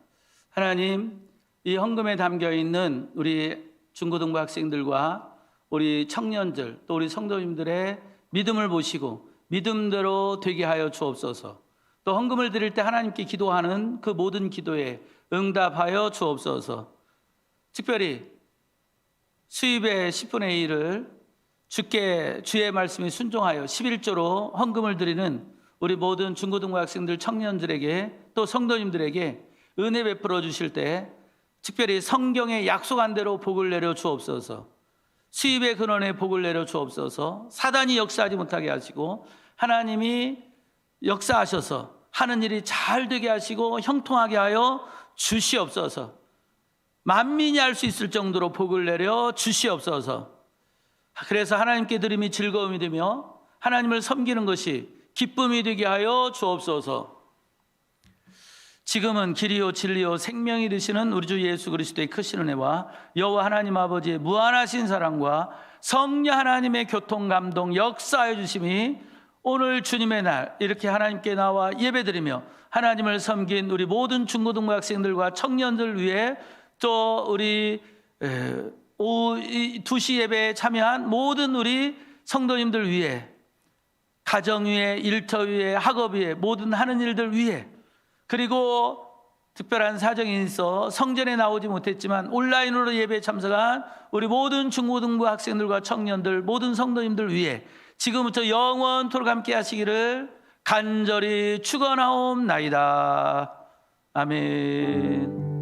하나님, 이 헌금에 담겨 있는 우리 중고등부 학생들과 우리 청년들 또 우리 성도님들의 믿음을 보시고 믿음대로 되게 하여 주옵소서. 또 헌금을 드릴 때 하나님께 기도하는 그 모든 기도에 응답하여 주옵소서. 특별히 수입의 10분의 1을 주께 주의 말씀에 순종하여 11조로 헌금을 드리는 우리 모든 중고등부 학생들, 청년들에게 또 성도님들에게 은혜 베풀어 주실 때 특별히 성경에 약속한 대로 복을 내려 주옵소서. 수입의 근원에 복을 내려 주옵소서. 사단이 역사하지 못하게 하시고 하나님이 역사하셔서 하는 일이 잘 되게 하시고 형통하게 하여 주시옵소서. 만민이 할 수 있을 정도로 복을 내려 주시옵소서. 그래서 하나님께 드림이 즐거움이 되며 하나님을 섬기는 것이 기쁨이 되게 하여 주옵소서. 지금은 길이요 진리요 생명이 되시는 우리 주 예수 그리스도의 크신 은혜와 여호와 하나님 아버지의 무한하신 사랑과 성령 하나님의 교통 감동 역사해 주심이 오늘 주님의 날 이렇게 하나님께 나와 예배드리며 하나님을 섬긴 우리 모든 중고등부 학생들과 청년들 위해 또 우리 오후 2시 예배에 참여한 모든 우리 성도님들 위해 가정 위에 일터 위에 학업 위에 모든 하는 일들 위해 그리고 특별한 사정이 있어 성전에 나오지 못했지만 온라인으로 예배에 참석한 우리 모든 중고등부 학생들과 청년들 모든 성도님들 위해 지금부터 영원토록 함께 하시기를 간절히 축원하옵나이다. 아멘.